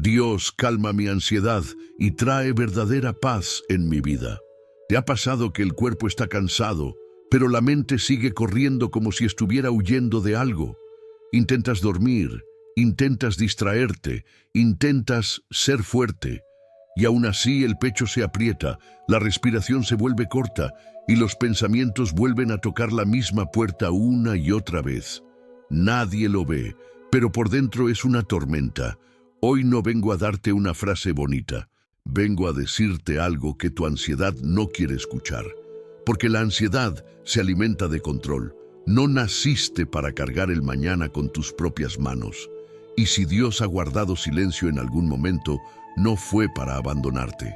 Dios calma mi ansiedad y trae verdadera paz en mi vida. ¿Te ha pasado que el cuerpo está cansado, pero la mente sigue corriendo como si estuviera huyendo de algo? Intentas dormir, intentas distraerte, intentas ser fuerte, y aún así el pecho se aprieta, la respiración se vuelve corta y los pensamientos vuelven a tocar la misma puerta una y otra vez. Nadie lo ve, pero por dentro es una tormenta. Hoy no vengo a darte una frase bonita, vengo a decirte algo que tu ansiedad no quiere escuchar. Porque la ansiedad se alimenta de control. No naciste para cargar el mañana con tus propias manos. Y si Dios ha guardado silencio en algún momento, no fue para abandonarte.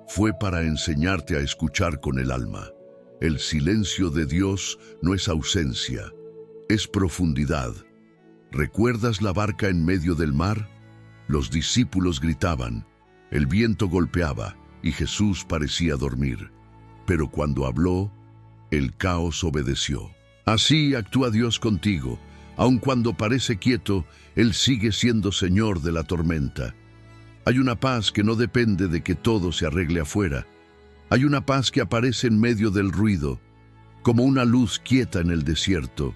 Fue para enseñarte a escuchar con el alma. El silencio de Dios no es ausencia, es profundidad. ¿Recuerdas la barca en medio del mar? Los discípulos gritaban, el viento golpeaba y Jesús parecía dormir. Pero cuando habló, el caos obedeció. Así actúa Dios contigo. Aun cuando parece quieto, Él sigue siendo Señor de la tormenta. Hay una paz que no depende de que todo se arregle afuera. Hay una paz que aparece en medio del ruido, como una luz quieta en el desierto.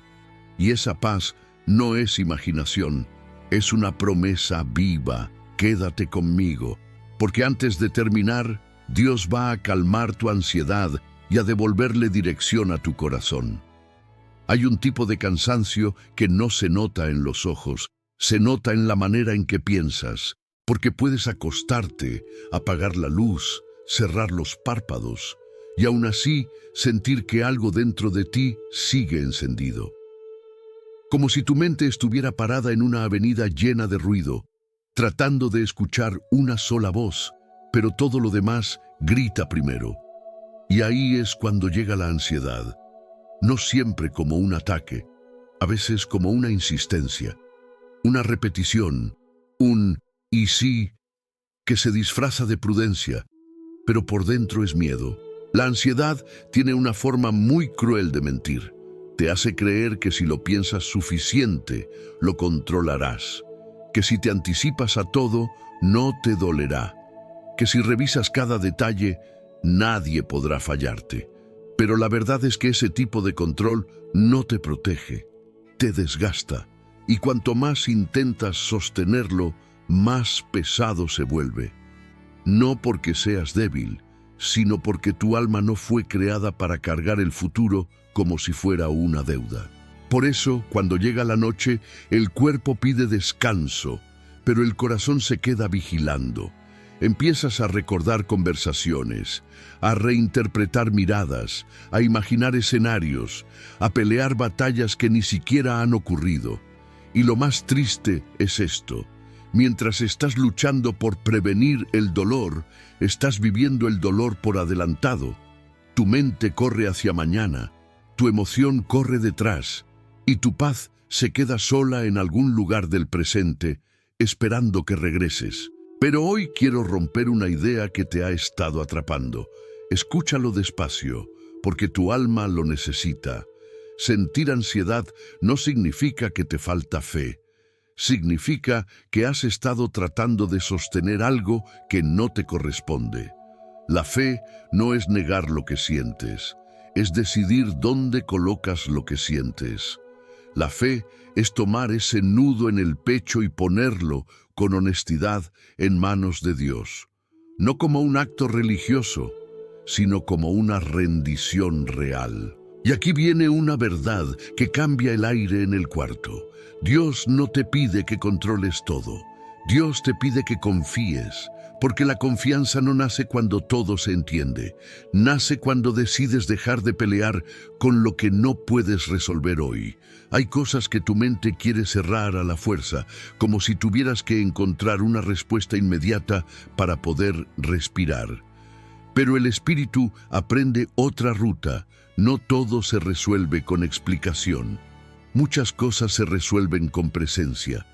Y esa paz no es imaginación, es una promesa viva. Quédate conmigo, porque antes de terminar, Dios va a calmar tu ansiedad y a devolverle dirección a tu corazón. Hay un tipo de cansancio que no se nota en los ojos, se nota en la manera en que piensas, porque puedes acostarte, apagar la luz, cerrar los párpados, y aún así sentir que algo dentro de ti sigue encendido. Como si tu mente estuviera parada en una avenida llena de ruido, tratando de escuchar una sola voz, pero todo lo demás grita primero. Y ahí es cuando llega la ansiedad, no siempre como un ataque, a veces como una insistencia, una repetición, un «y sí», que se disfraza de prudencia, pero por dentro es miedo. La ansiedad tiene una forma muy cruel de mentir. Te hace creer que si lo piensas suficiente, lo controlarás, que si te anticipas a todo, no te dolerá, que si revisas cada detalle, nadie podrá fallarte. Pero la verdad es que ese tipo de control no te protege, te desgasta, y cuanto más intentas sostenerlo, más pesado se vuelve. No porque seas débil, sino porque tu alma no fue creada para cargar el futuro como si fuera una deuda. Por eso, cuando llega la noche, el cuerpo pide descanso, pero el corazón se queda vigilando. Empiezas a recordar conversaciones, a reinterpretar miradas, a imaginar escenarios, a pelear batallas que ni siquiera han ocurrido. Y lo más triste es esto: mientras estás luchando por prevenir el dolor, estás viviendo el dolor por adelantado. Tu mente corre hacia mañana, tu emoción corre detrás, y tu paz se queda sola en algún lugar del presente, esperando que regreses. Pero hoy quiero romper una idea que te ha estado atrapando. Escúchalo despacio, porque tu alma lo necesita. Sentir ansiedad no significa que te falta fe. Significa que has estado tratando de sostener algo que no te corresponde. La fe no es negar lo que sientes, es decidir dónde colocas lo que sientes. La fe es tomar ese nudo en el pecho y ponerlo con honestidad en manos de Dios. No como un acto religioso, sino como una rendición real. Y aquí viene una verdad que cambia el aire en el cuarto. Dios no te pide que controles todo. Dios te pide que confíes, porque la confianza no nace cuando todo se entiende. Nace cuando decides dejar de pelear con lo que no puedes resolver hoy. Hay cosas que tu mente quiere cerrar a la fuerza, como si tuvieras que encontrar una respuesta inmediata para poder respirar. Pero el espíritu aprende otra ruta. No todo se resuelve con explicación. Muchas cosas se resuelven con presencia.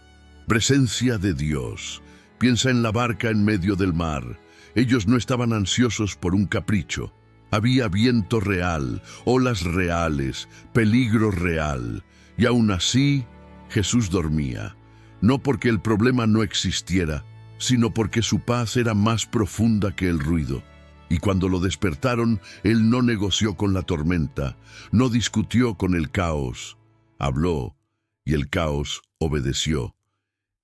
Presencia de Dios. Piensa en la barca en medio del mar. Ellos no estaban ansiosos por un capricho. Había viento real, olas reales, peligro real. Y aún así, Jesús dormía. No porque el problema no existiera, sino porque su paz era más profunda que el ruido. Y cuando lo despertaron, él no negoció con la tormenta, no discutió con el caos. Habló, y el caos obedeció.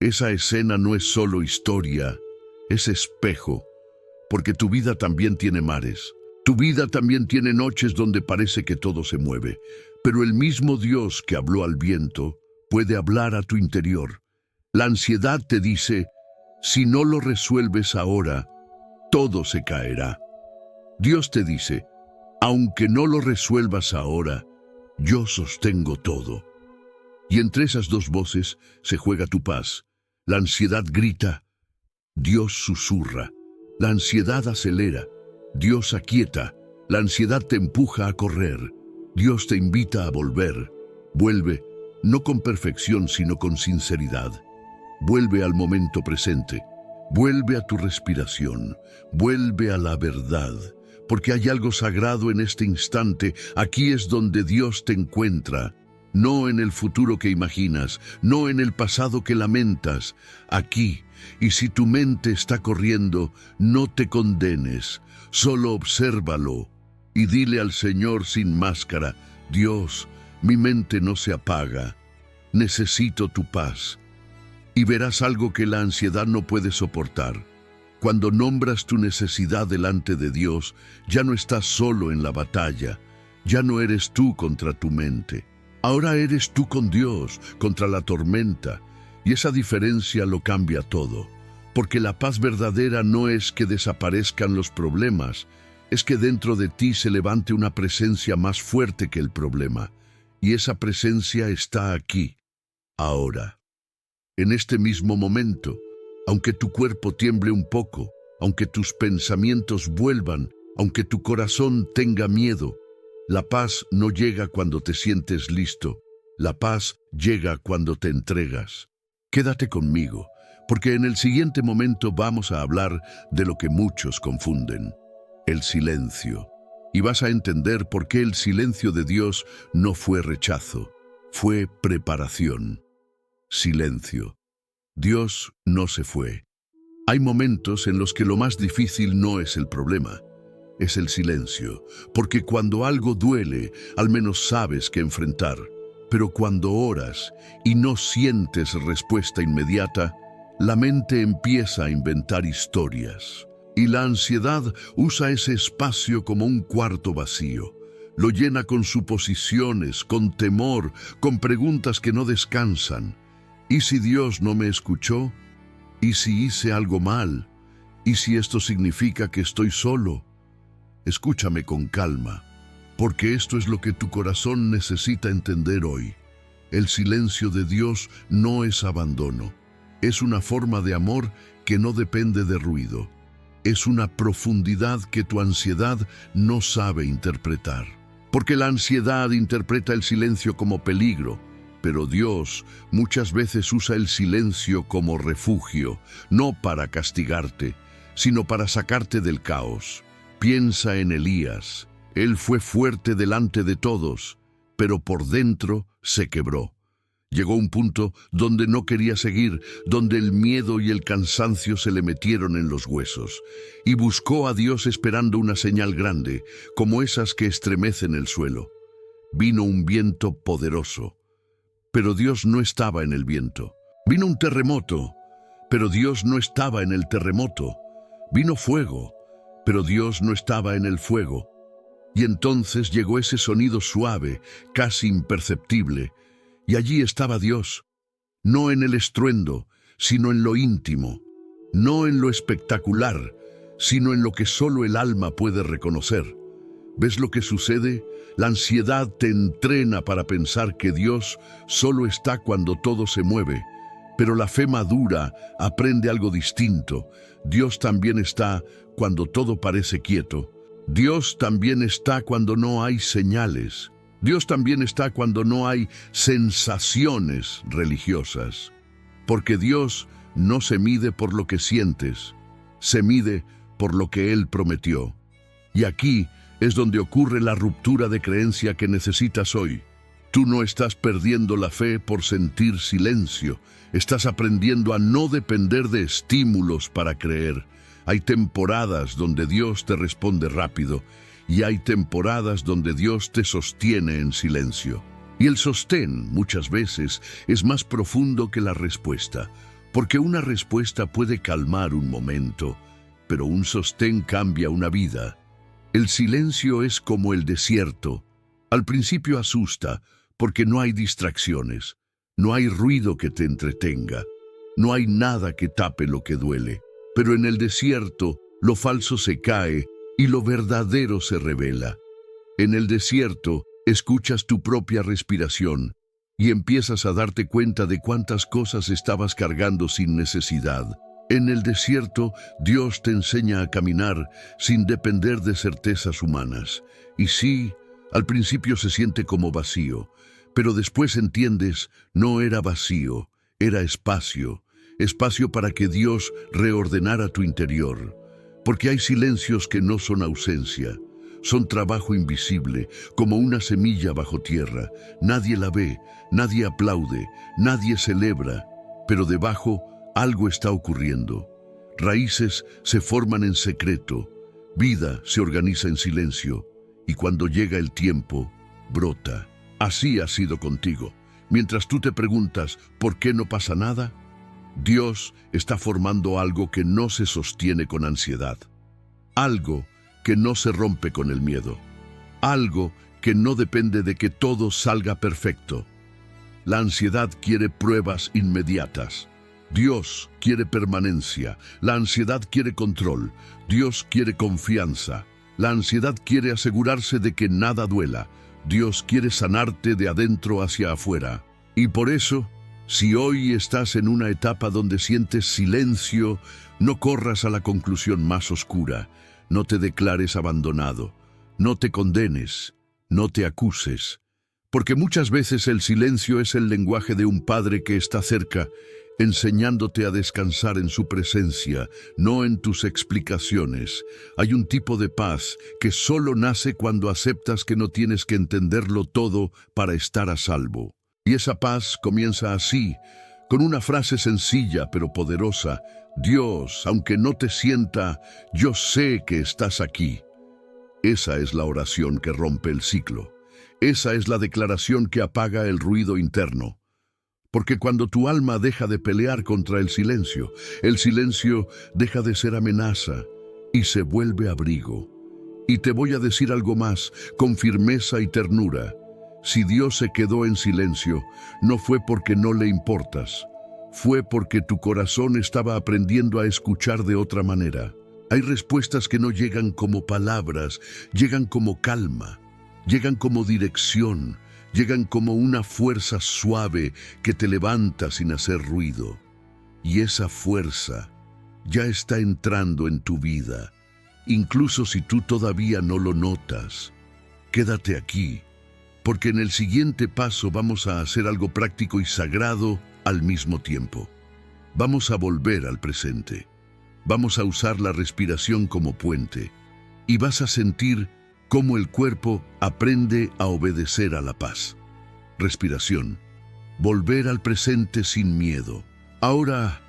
Esa escena no es solo historia, es espejo, porque tu vida también tiene mares. Tu vida también tiene noches donde parece que todo se mueve, pero el mismo Dios que habló al viento puede hablar a tu interior. La ansiedad te dice, si no lo resuelves ahora, todo se caerá. Dios te dice, aunque no lo resuelvas ahora, yo sostengo todo. Y entre esas dos voces se juega tu paz. La ansiedad grita, Dios susurra. La ansiedad acelera, Dios aquieta. La ansiedad te empuja a correr, Dios te invita a volver. Vuelve, no con perfección, sino con sinceridad. Vuelve al momento presente. Vuelve a tu respiración. Vuelve a la verdad. Porque hay algo sagrado en este instante. Aquí es donde Dios te encuentra. No en el futuro que imaginas, no en el pasado que lamentas. Aquí. Y si tu mente está corriendo, no te condenes. Solo obsérvalo. Y dile al Señor sin máscara, Dios, mi mente no se apaga. Necesito tu paz. Y verás algo que la ansiedad no puede soportar. Cuando nombras tu necesidad delante de Dios, ya no estás solo en la batalla. Ya no eres tú contra tu mente. Ahora eres tú con Dios, contra la tormenta. Y esa diferencia lo cambia todo. Porque la paz verdadera no es que desaparezcan los problemas, es que dentro de ti se levante una presencia más fuerte que el problema. Y esa presencia está aquí, ahora. En este mismo momento, aunque tu cuerpo tiemble un poco, aunque tus pensamientos vuelvan, aunque tu corazón tenga miedo, la paz no llega cuando te sientes listo, la paz llega cuando te entregas. Quédate conmigo, porque en el siguiente momento vamos a hablar de lo que muchos confunden, el silencio. Y vas a entender por qué el silencio de Dios no fue rechazo, fue preparación. Silencio. Dios no se fue. Hay momentos en los que lo más difícil no es el problema, es el silencio, porque cuando algo duele, al menos sabes qué enfrentar. Pero cuando oras y no sientes respuesta inmediata, la mente empieza a inventar historias. Y la ansiedad usa ese espacio como un cuarto vacío. Lo llena con suposiciones, con temor, con preguntas que no descansan. ¿Y si Dios no me escuchó? ¿Y si hice algo mal? ¿Y si esto significa que estoy solo? Escúchame con calma, porque esto es lo que tu corazón necesita entender hoy. El silencio de Dios no es abandono. Es una forma de amor que no depende de ruido. Es una profundidad que tu ansiedad no sabe interpretar. Porque la ansiedad interpreta el silencio como peligro, pero Dios muchas veces usa el silencio como refugio, no para castigarte, sino para sacarte del caos. Piensa en Elías. Él fue fuerte delante de todos, pero por dentro se quebró. Llegó un punto donde no quería seguir, donde el miedo y el cansancio se le metieron en los huesos, y buscó a Dios esperando una señal grande, como esas que estremecen el suelo. Vino un viento poderoso, pero Dios no estaba en el viento. Vino un terremoto, pero Dios no estaba en el terremoto. Vino fuego, pero Dios no estaba en el fuego. Y entonces llegó ese sonido suave, casi imperceptible, y allí estaba Dios, no en el estruendo, sino en lo íntimo, no en lo espectacular, sino en lo que solo el alma puede reconocer. ¿Ves lo que sucede? La ansiedad te entrena para pensar que Dios solo está cuando todo se mueve, pero la fe madura aprende algo distinto. Dios también está cuando todo parece quieto. Dios también está cuando no hay señales. Dios también está cuando no hay sensaciones religiosas. Porque Dios no se mide por lo que sientes, se mide por lo que Él prometió. Y aquí es donde ocurre la ruptura de creencia que necesitas hoy. Tú no estás perdiendo la fe por sentir silencio. Estás aprendiendo a no depender de estímulos para creer. Hay temporadas donde Dios te responde rápido y hay temporadas donde Dios te sostiene en silencio. Y el sostén, muchas veces, es más profundo que la respuesta, porque una respuesta puede calmar un momento, pero un sostén cambia una vida. El silencio es como el desierto. Al principio asusta, porque no hay distracciones, no hay ruido que te entretenga, no hay nada que tape lo que duele. Pero en el desierto, lo falso se cae y lo verdadero se revela. En el desierto, escuchas tu propia respiración y empiezas a darte cuenta de cuántas cosas estabas cargando sin necesidad. En el desierto, Dios te enseña a caminar sin depender de certezas humanas. Y sí, al principio se siente como vacío, pero después entiendes, no era vacío, era espacio. Espacio para que Dios reordenara tu interior. Porque hay silencios que no son ausencia, son trabajo invisible, como una semilla bajo tierra. Nadie la ve, nadie aplaude, nadie celebra, pero debajo algo está ocurriendo. Raíces se forman en secreto, vida se organiza en silencio, y cuando llega el tiempo, brota. Así ha sido contigo. Mientras tú te preguntas, ¿por qué no pasa nada? Dios está formando algo que no se sostiene con ansiedad, algo que no se rompe con el miedo, algo que no depende de que todo salga perfecto. La ansiedad quiere pruebas inmediatas. Dios quiere permanencia. La ansiedad quiere control. Dios quiere confianza. La ansiedad quiere asegurarse de que nada duela. Dios quiere sanarte de adentro hacia afuera. Y por eso, si hoy estás en una etapa donde sientes silencio, no corras a la conclusión más oscura. No te declares abandonado. No te condenes. No te acuses. Porque muchas veces el silencio es el lenguaje de un padre que está cerca, enseñándote a descansar en su presencia, no en tus explicaciones. Hay un tipo de paz que solo nace cuando aceptas que no tienes que entenderlo todo para estar a salvo. Y esa paz comienza así, con una frase sencilla pero poderosa: Dios, aunque no te sienta, yo sé que estás aquí. Esa es la oración que rompe el ciclo. Esa es la declaración que apaga el ruido interno. Porque cuando tu alma deja de pelear contra el silencio deja de ser amenaza y se vuelve abrigo. Y te voy a decir algo más, con firmeza y ternura. Si Dios se quedó en silencio, no fue porque no le importas. Fue porque tu corazón estaba aprendiendo a escuchar de otra manera. Hay respuestas que no llegan como palabras, llegan como calma, llegan como dirección, llegan como una fuerza suave que te levanta sin hacer ruido. Y esa fuerza ya está entrando en tu vida, incluso si tú todavía no lo notas. Quédate aquí, porque en el siguiente paso vamos a hacer algo práctico y sagrado al mismo tiempo. Vamos a volver al presente. Vamos a usar la respiración como puente. Y vas a sentir cómo el cuerpo aprende a obedecer a la paz. Respiración. Volver al presente sin miedo. Ahora,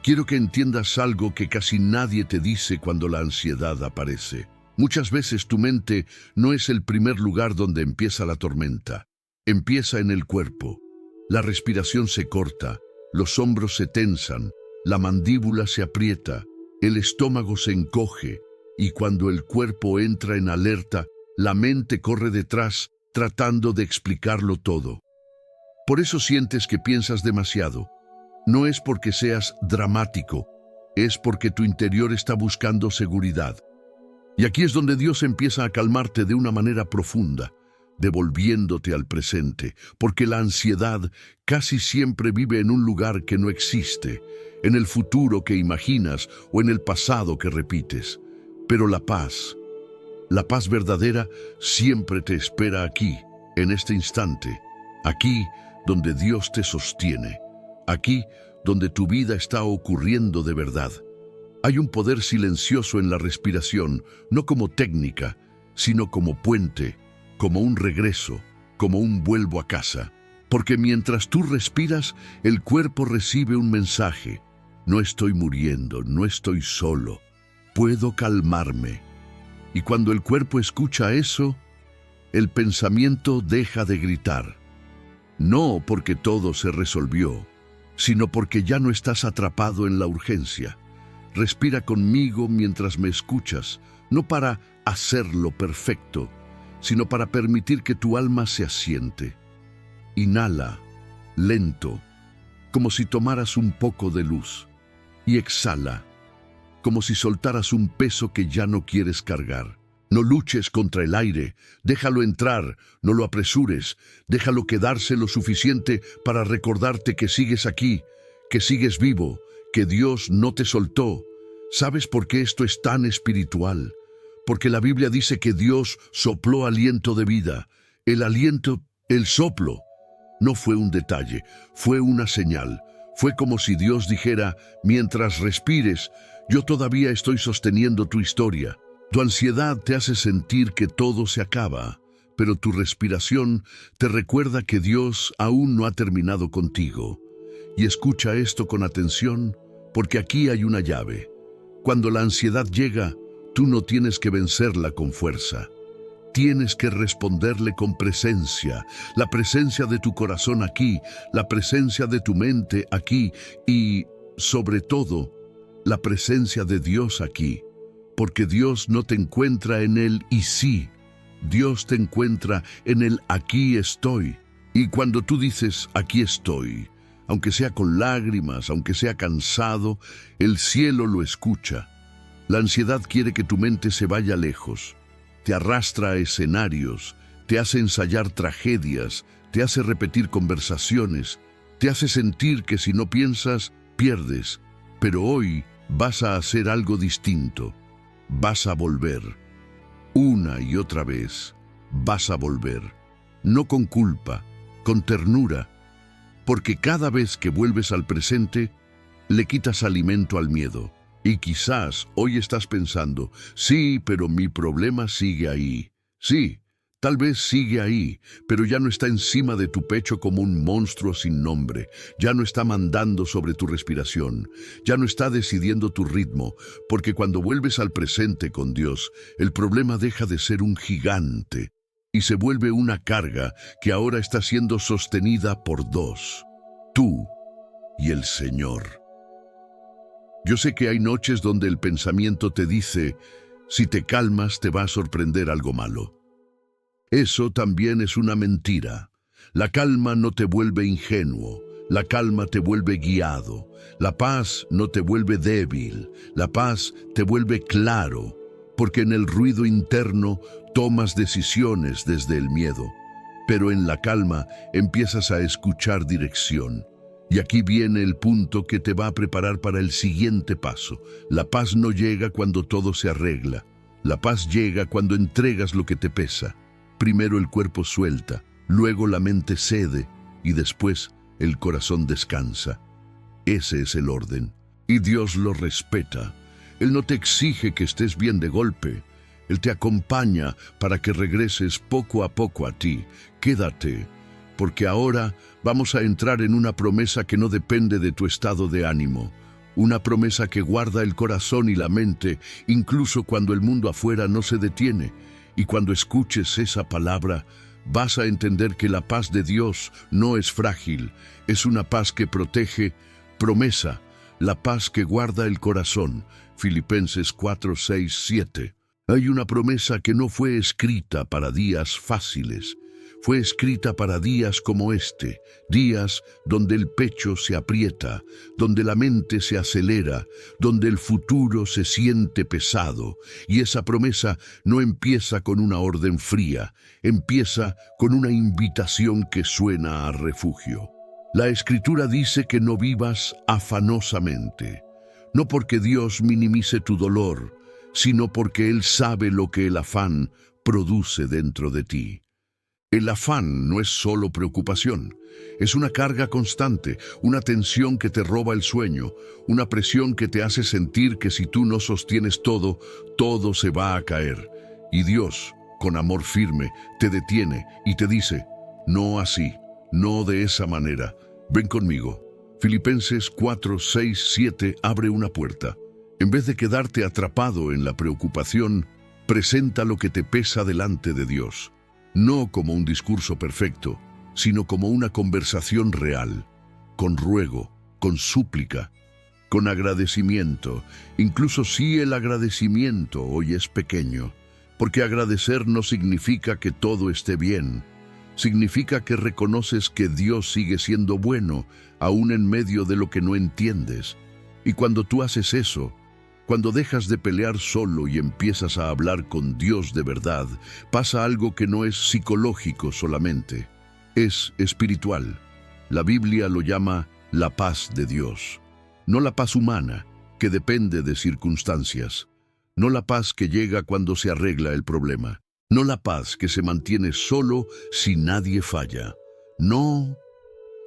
quiero que entiendas algo que casi nadie te dice cuando la ansiedad aparece. Muchas veces tu mente no es el primer lugar donde empieza la tormenta. Empieza en el cuerpo. La respiración se corta, los hombros se tensan, la mandíbula se aprieta, el estómago se encoge, y cuando el cuerpo entra en alerta, la mente corre detrás tratando de explicarlo todo. Por eso sientes que piensas demasiado. No es porque seas dramático, es porque tu interior está buscando seguridad. Y aquí es donde Dios empieza a calmarte de una manera profunda, devolviéndote al presente, porque la ansiedad casi siempre vive en un lugar que no existe, en el futuro que imaginas o en el pasado que repites. Pero la paz verdadera siempre te espera aquí, en este instante, aquí donde Dios te sostiene, aquí donde tu vida está ocurriendo de verdad. Hay un poder silencioso en la respiración, no como técnica, sino como puente, como un regreso, como un vuelvo a casa. Porque mientras tú respiras, el cuerpo recibe un mensaje. No estoy muriendo, no estoy solo. Puedo calmarme. Y cuando el cuerpo escucha eso, el pensamiento deja de gritar. No porque todo se resolvió, sino porque ya no estás atrapado en la urgencia. Respira conmigo mientras me escuchas, no para hacerlo perfecto, sino para permitir que tu alma se asiente. Inhala, lento, como si tomaras un poco de luz, y exhala, como si soltaras un peso que ya no quieres cargar. No luches contra el aire, déjalo entrar, no lo apresures, déjalo quedarse lo suficiente para recordarte que sigues aquí, que sigues vivo, que Dios no te soltó. ¿Sabes por qué esto es tan espiritual? Porque la Biblia dice que Dios sopló aliento de vida. El aliento, el soplo, no fue un detalle, fue una señal. Fue como si Dios dijera, mientras respires, yo todavía estoy sosteniendo tu historia. Tu ansiedad te hace sentir que todo se acaba, pero tu respiración te recuerda que Dios aún no ha terminado contigo. Y escucha esto con atención, porque aquí hay una llave. Cuando la ansiedad llega, tú no tienes que vencerla con fuerza. Tienes que responderle con presencia, la presencia de tu corazón aquí, la presencia de tu mente aquí y, sobre todo, la presencia de Dios aquí. Porque Dios no te encuentra en el y sí, Dios te encuentra en el aquí estoy. Y cuando tú dices aquí estoy, aunque sea con lágrimas, aunque sea cansado, el cielo lo escucha. La ansiedad quiere que tu mente se vaya lejos. Te arrastra a escenarios, te hace ensayar tragedias, te hace repetir conversaciones, te hace sentir que si no piensas, pierdes. Pero hoy vas a hacer algo distinto. Vas a volver. Una y otra vez, vas a volver. No con culpa, con ternura. Porque cada vez que vuelves al presente, le quitas alimento al miedo. Y quizás hoy estás pensando, sí, pero mi problema sigue ahí. Sí, tal vez sigue ahí, pero ya no está encima de tu pecho como un monstruo sin nombre. Ya no está mandando sobre tu respiración. Ya no está decidiendo tu ritmo, porque cuando vuelves al presente con Dios, el problema deja de ser un gigante y se vuelve una carga que ahora está siendo sostenida por dos: tú y el Señor. Yo sé que hay noches donde el pensamiento te dice, si te calmas te va a sorprender algo malo. Eso también es una mentira. La calma no te vuelve ingenuo, la calma te vuelve guiado. La paz no te vuelve débil, la paz te vuelve claro, porque en el ruido interno tomas decisiones desde el miedo, pero en la calma empiezas a escuchar dirección. Y aquí viene el punto que te va a preparar para el siguiente paso. La paz no llega cuando todo se arregla. La paz llega cuando entregas lo que te pesa. Primero el cuerpo suelta, luego la mente cede y después el corazón descansa. Ese es el orden. Y Dios lo respeta. Él no te exige que estés bien de golpe. Él te acompaña para que regreses poco a poco a ti. Quédate, porque ahora vamos a entrar en una promesa que no depende de tu estado de ánimo. Una promesa que guarda el corazón y la mente, incluso cuando el mundo afuera no se detiene. Y cuando escuches esa palabra, vas a entender que la paz de Dios no es frágil, es una paz que protege. Promesa, la paz que guarda el corazón. Filipenses 4, 6, 7. Hay una promesa que no fue escrita para días fáciles. Fue escrita para días como este, días donde el pecho se aprieta, donde la mente se acelera, donde el futuro se siente pesado. Y esa promesa no empieza con una orden fría, empieza con una invitación que suena a refugio. La Escritura dice que no vivas afanosamente, no porque Dios minimice tu dolor, sino porque Él sabe lo que el afán produce dentro de ti. El afán no es solo preocupación, es una carga constante, una tensión que te roba el sueño, una presión que te hace sentir que si tú no sostienes todo, todo se va a caer. Y Dios, con amor firme, te detiene y te dice, No así, no de esa manera. Ven conmigo. Filipenses 4, 6, 7 abre una puerta. En vez de quedarte atrapado en la preocupación, presenta lo que te pesa delante de Dios. No como un discurso perfecto, sino como una conversación real, con ruego, con súplica, con agradecimiento, incluso si el agradecimiento hoy es pequeño, porque agradecer no significa que todo esté bien. Significa que reconoces que Dios sigue siendo bueno, aún en medio de lo que no entiendes. Y cuando tú haces eso, cuando dejas de pelear solo y empiezas a hablar con Dios de verdad, pasa algo que no es psicológico solamente, es espiritual. La Biblia lo llama la paz de Dios. No la paz humana, que depende de circunstancias. No la paz que llega cuando se arregla el problema. No la paz que se mantiene solo si nadie falla. No,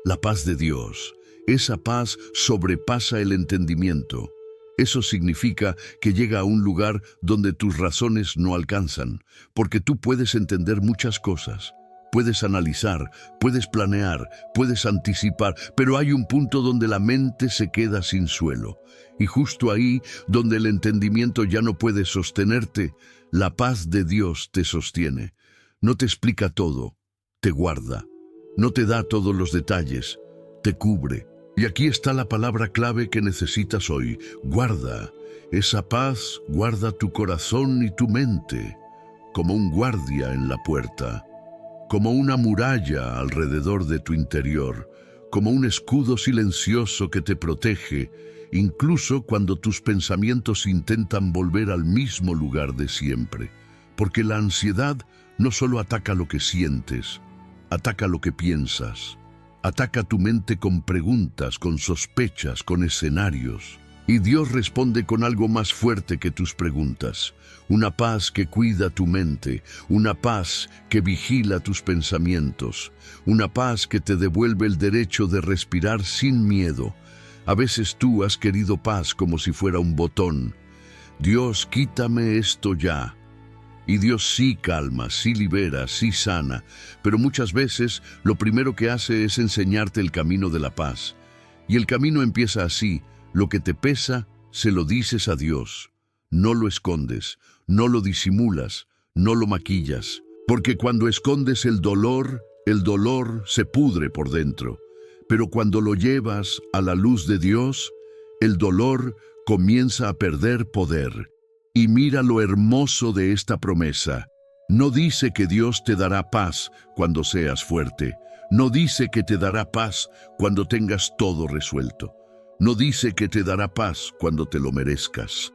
la paz de Dios. Esa paz sobrepasa el entendimiento. Eso significa que llega a un lugar donde tus razones no alcanzan, porque tú puedes entender muchas cosas. Puedes analizar, puedes planear, puedes anticipar, pero hay un punto donde la mente se queda sin suelo. Y justo ahí, donde el entendimiento ya no puede sostenerte, la paz de Dios te sostiene. No te explica todo, te guarda. No te da todos los detalles, te cubre. Y aquí está la palabra clave que necesitas hoy. Guarda. Esa paz guarda tu corazón y tu mente, como un guardia en la puerta, como una muralla alrededor de tu interior, como un escudo silencioso que te protege, incluso cuando tus pensamientos intentan volver al mismo lugar de siempre. Porque la ansiedad no solo ataca lo que sientes, ataca lo que piensas. Ataca tu mente con preguntas, con sospechas, con escenarios. Y Dios responde con algo más fuerte que tus preguntas. Una paz que cuida tu mente, una paz que vigila tus pensamientos, una paz que te devuelve el derecho de respirar sin miedo. A veces tú has querido paz como si fuera un botón. Dios, quítame esto ya. Y Dios sí calma, sí libera, sí sana, pero muchas veces lo primero que hace es enseñarte el camino de la paz. Y el camino empieza así: lo que te pesa, se lo dices a Dios. No lo escondes, no lo disimulas, no lo maquillas, porque cuando escondes el dolor se pudre por dentro. Pero cuando lo llevas a la luz de Dios, el dolor comienza a perder poder. Y mira lo hermoso de esta promesa. No dice que Dios te dará paz cuando seas fuerte. No dice que te dará paz cuando tengas todo resuelto. No dice que te dará paz cuando te lo merezcas.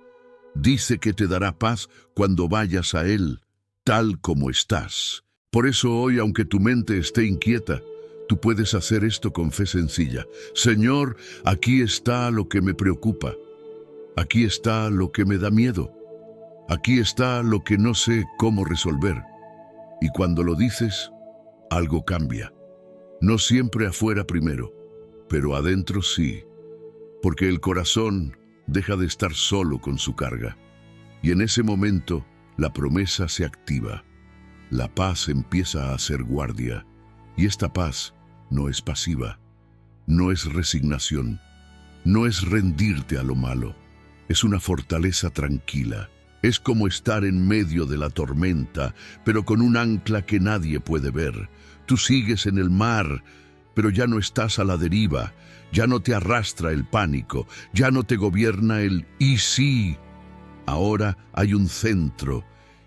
Dice que te dará paz cuando vayas a Él, tal como estás. Por eso hoy, aunque tu mente esté inquieta, tú puedes hacer esto con fe sencilla. Señor, aquí está lo que me preocupa. Aquí está lo que me da miedo. Aquí está lo que no sé cómo resolver. Y cuando lo dices, algo cambia. No siempre afuera primero, pero adentro sí. Porque el corazón deja de estar solo con su carga. Y en ese momento, la promesa se activa. La paz empieza a ser guardia. Y esta paz no es pasiva. No es resignación. No es rendirte a lo malo. Es una fortaleza tranquila. Es como estar en medio de la tormenta, pero con un ancla que nadie puede ver. Tú sigues en el mar, pero ya no estás a la deriva. Ya no te arrastra el pánico, ya no te gobierna el «y sí». Ahora hay un centro,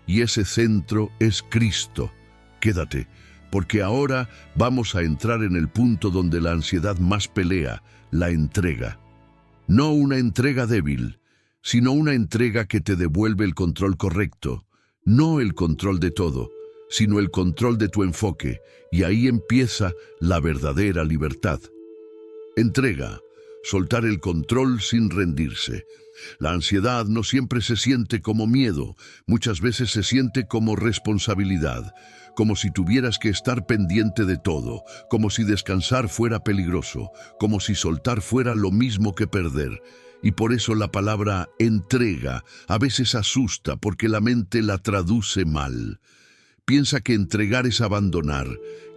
y ese centro es Cristo. Quédate, porque ahora vamos a entrar en el punto donde la ansiedad más pelea, la entrega. No una entrega débil, sino una entrega que te devuelve el control correcto, no el control de todo, sino el control de tu enfoque, y ahí empieza la verdadera libertad. Entrega, soltar el control sin rendirse. La ansiedad no siempre se siente como miedo, muchas veces se siente como responsabilidad, como si tuvieras que estar pendiente de todo, como si descansar fuera peligroso, como si soltar fuera lo mismo que perder. Y por eso la palabra entrega a veces asusta porque la mente la traduce mal. Piensa que entregar es abandonar,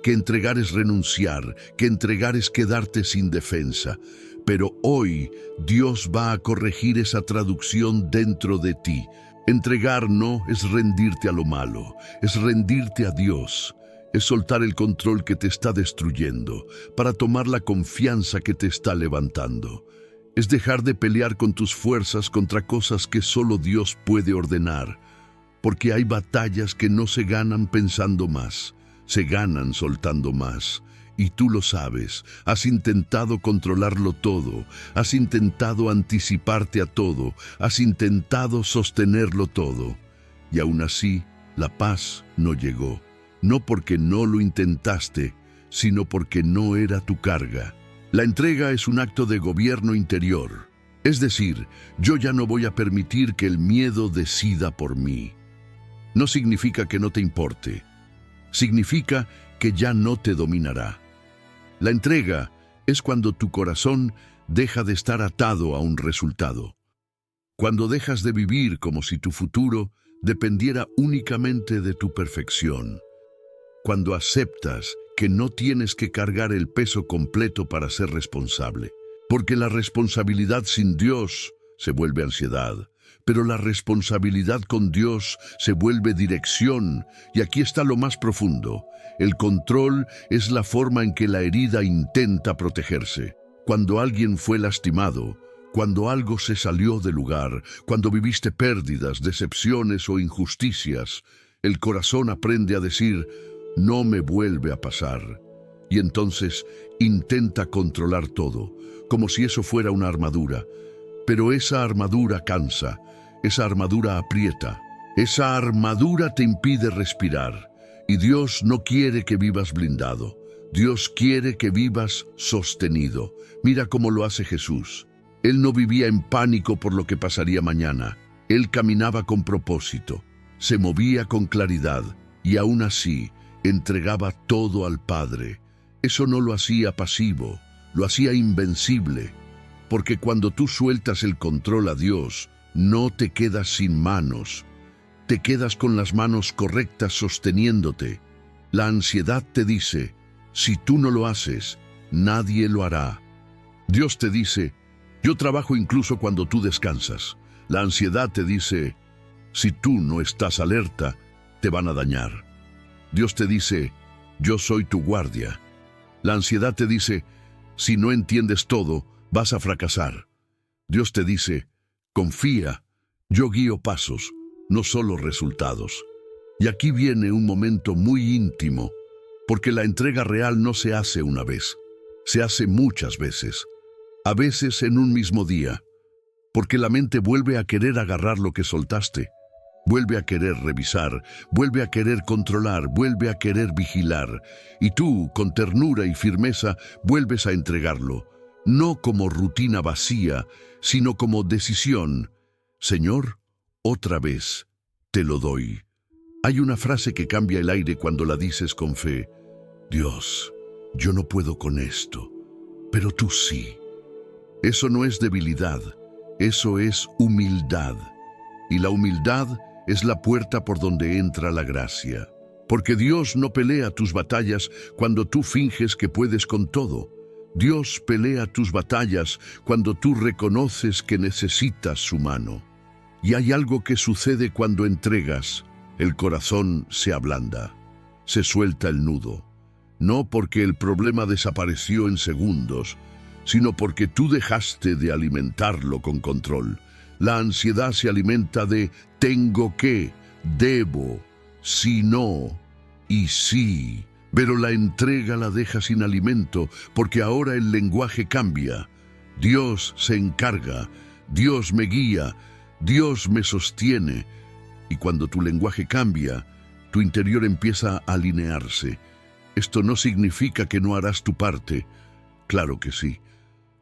que entregar es renunciar, que entregar es quedarte sin defensa. Pero hoy Dios va a corregir esa traducción dentro de ti. Entregar no es rendirte a lo malo, es rendirte a Dios. Es soltar el control que te está destruyendo para tomar la confianza que te está levantando. Es dejar de pelear con tus fuerzas contra cosas que solo Dios puede ordenar. Porque hay batallas que no se ganan pensando más, se ganan soltando más. Y tú lo sabes, has intentado controlarlo todo, has intentado anticiparte a todo, has intentado sostenerlo todo. Y aún así, la paz no llegó. No porque no lo intentaste, sino porque no era tu carga. La entrega es un acto de gobierno interior. Es decir, yo ya no voy a permitir que el miedo decida por mí. No significa que no te importe. Significa que ya no te dominará. La entrega es cuando tu corazón deja de estar atado a un resultado. Cuando dejas de vivir como si tu futuro dependiera únicamente de tu perfección. Cuando aceptas que no tienes que cargar el peso completo para ser responsable. Porque la responsabilidad sin Dios se vuelve ansiedad. Pero la responsabilidad con Dios se vuelve dirección, y aquí está lo más profundo. El control es la forma en que la herida intenta protegerse. Cuando alguien fue lastimado, cuando algo se salió de lugar, cuando viviste pérdidas, decepciones o injusticias, el corazón aprende a decir, no me vuelve a pasar. Y entonces intenta controlar todo, como si eso fuera una armadura. Pero esa armadura cansa. Esa armadura aprieta, esa armadura te impide respirar. Y Dios no quiere que vivas blindado. Dios quiere que vivas sostenido. Mira cómo lo hace Jesús. Él no vivía en pánico por lo que pasaría mañana. Él caminaba con propósito, se movía con claridad y aún así entregaba todo al Padre. Eso no lo hacía pasivo, lo hacía invencible. Porque cuando tú sueltas el control a Dios, no te quedas sin manos, te quedas con las manos correctas sosteniéndote. La ansiedad te dice, si tú no lo haces, nadie lo hará. Dios te dice, yo trabajo incluso cuando tú descansas. La ansiedad te dice, si tú no estás alerta, te van a dañar. Dios te dice, yo soy tu guardia. La ansiedad te dice, si no entiendes todo, vas a fracasar. Dios te dice, confía, yo guío pasos, no solo resultados. Y aquí viene un momento muy íntimo, porque la entrega real no se hace una vez, se hace muchas veces, a veces en un mismo día, porque la mente vuelve a querer agarrar lo que soltaste, vuelve a querer revisar, vuelve a querer controlar, vuelve a querer vigilar, y tú, con ternura y firmeza, vuelves a entregarlo, no como rutina vacía, sino como decisión. Señor, otra vez, te lo doy. Hay una frase que cambia el aire cuando la dices con fe. Dios, yo no puedo con esto, pero tú sí. Eso no es debilidad, eso es humildad. Y la humildad es la puerta por donde entra la gracia. Porque Dios no pelea tus batallas cuando tú finges que puedes con todo. Dios pelea tus batallas cuando tú reconoces que necesitas su mano. Y hay algo que sucede cuando entregas. El corazón se ablanda, se suelta el nudo. No porque el problema desapareció en segundos, sino porque tú dejaste de alimentarlo con control. La ansiedad se alimenta de tengo que, debo, si no y sí. Pero la entrega la deja sin alimento porque ahora el lenguaje cambia. Dios se encarga, Dios me guía, Dios me sostiene. Y cuando tu lenguaje cambia, tu interior empieza a alinearse. Esto no significa que no harás tu parte. Claro que sí.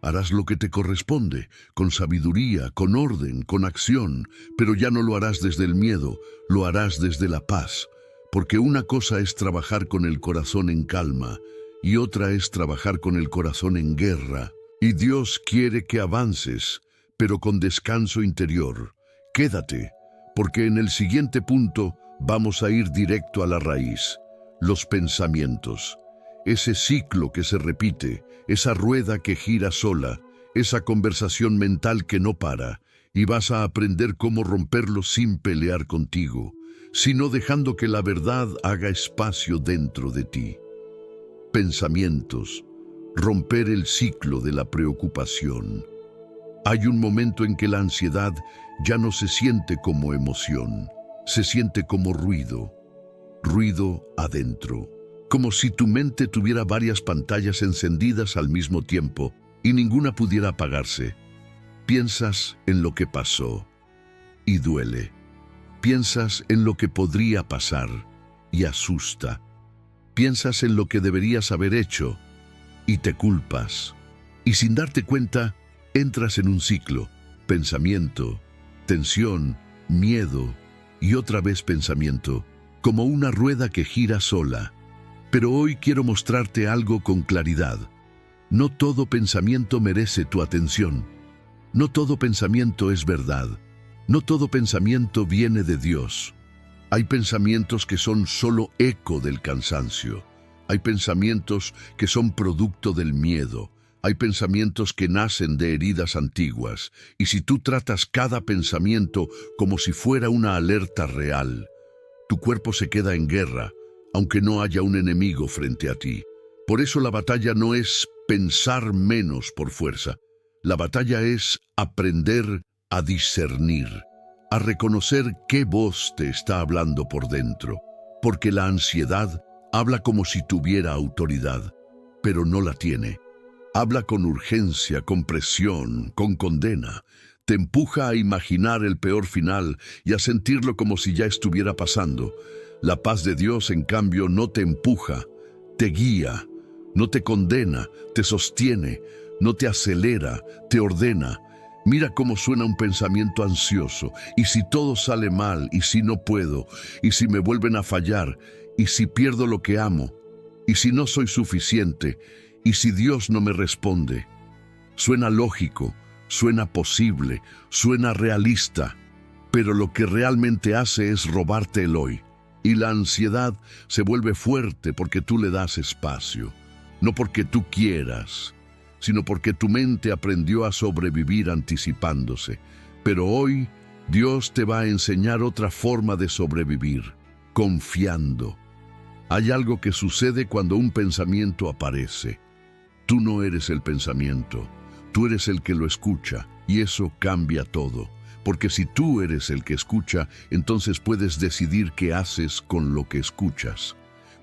Harás lo que te corresponde, con sabiduría, con orden, con acción, pero ya no lo harás desde el miedo, lo harás desde la paz. Porque una cosa es trabajar con el corazón en calma y otra es trabajar con el corazón en guerra. Y Dios quiere que avances, pero con descanso interior. Quédate, porque en el siguiente punto vamos a ir directo a la raíz, los pensamientos. ese ciclo que se repite, esa rueda que gira sola, esa conversación mental que no para, y vas a aprender cómo romperlo sin pelear contigo, sino dejando que la verdad haga espacio dentro de ti. Pensamientos. Romper el ciclo de la preocupación. Hay un momento en que la ansiedad ya no se siente como emoción, se siente como ruido. Ruido adentro. Como si tu mente tuviera varias pantallas encendidas al mismo tiempo y ninguna pudiera apagarse. Piensas en lo que pasó y duele. Piensas en lo que podría pasar y asusta. Piensas en lo que deberías haber hecho y te culpas. Y sin darte cuenta, entras en un ciclo. Pensamiento, tensión, miedo y otra vez pensamiento, como una rueda que gira sola. Pero hoy quiero mostrarte algo con claridad. No todo pensamiento merece tu atención. No todo pensamiento es verdad. No todo pensamiento viene de Dios. Hay pensamientos que son solo eco del cansancio. Hay pensamientos que son producto del miedo. Hay pensamientos que nacen de heridas antiguas. Y si tú tratas cada pensamiento como si fuera una alerta real, tu cuerpo se queda en guerra, aunque no haya un enemigo frente a ti. Por eso la batalla no es pensar menos por fuerza. La batalla es aprender a discernir, a reconocer qué voz te está hablando por dentro. Porque la ansiedad habla como si tuviera autoridad, pero no la tiene. Habla con urgencia, con presión, con condena. Te empuja a imaginar el peor final y a sentirlo como si ya estuviera pasando. La paz de Dios, en cambio, no te empuja, te guía, no te condena, te sostiene, no te acelera, te ordena. Mira cómo suena un pensamiento ansioso. ¿Y si todo sale mal? ¿Y si no puedo? ¿Y si me vuelven a fallar? ¿Y si pierdo lo que amo? ¿Y si no soy suficiente? ¿Y si Dios no me responde? Suena lógico, suena posible, suena realista, pero lo que realmente hace es robarte el hoy. Y la ansiedad se vuelve fuerte porque tú le das espacio, no porque tú quieras, sino porque tu mente aprendió a sobrevivir anticipándose. Pero hoy Dios te va a enseñar otra forma de sobrevivir, confiando. Hay algo que sucede cuando un pensamiento aparece. Tú no eres el pensamiento, tú eres el que lo escucha, y eso cambia todo. Porque si tú eres el que escucha, entonces puedes decidir qué haces con lo que escuchas.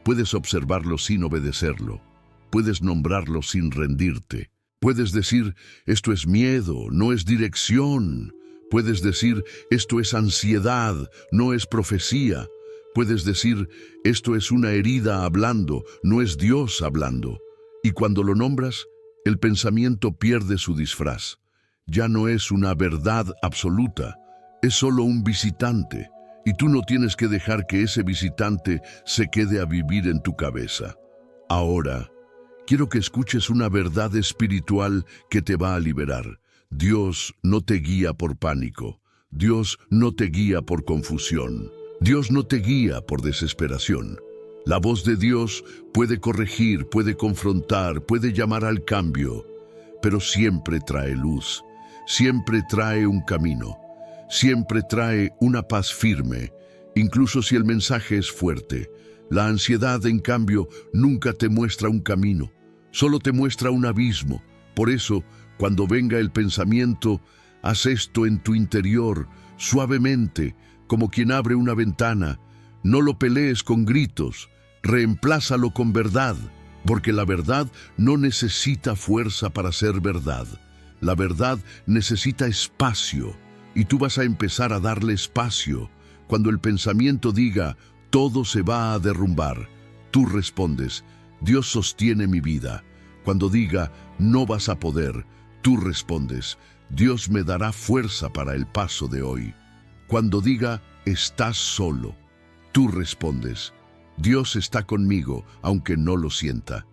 Puedes observarlo sin obedecerlo. Puedes nombrarlo sin rendirte. Puedes decir, esto es miedo, no es dirección. Puedes decir, esto es ansiedad, no es profecía. Puedes decir, esto es una herida hablando, no es Dios hablando. Y cuando lo nombras, el pensamiento pierde su disfraz. Ya no es una verdad absoluta, es solo un visitante, y tú no tienes que dejar que ese visitante se quede a vivir en tu cabeza. Ahora, quiero que escuches una verdad espiritual que te va a liberar. Dios no te guía por pánico, Dios no te guía por confusión, Dios no te guía por desesperación. La voz de Dios puede corregir, puede confrontar, puede llamar al cambio, pero siempre trae luz. Siempre trae un camino, siempre trae una paz firme, incluso si el mensaje es fuerte. La ansiedad, en cambio, nunca te muestra un camino, solo te muestra un abismo. Por eso, cuando venga el pensamiento, haz esto en tu interior, suavemente, como quien abre una ventana. No lo pelees con gritos, reemplázalo con verdad, porque la verdad no necesita fuerza para ser verdad. La verdad necesita espacio, y tú vas a empezar a darle espacio. Cuando el pensamiento diga, todo se va a derrumbar, tú respondes, Dios sostiene mi vida. Cuando diga, no vas a poder, tú respondes, Dios me dará fuerza para el paso de hoy. Cuando diga, estás solo, tú respondes, Dios está conmigo, aunque no lo sienta.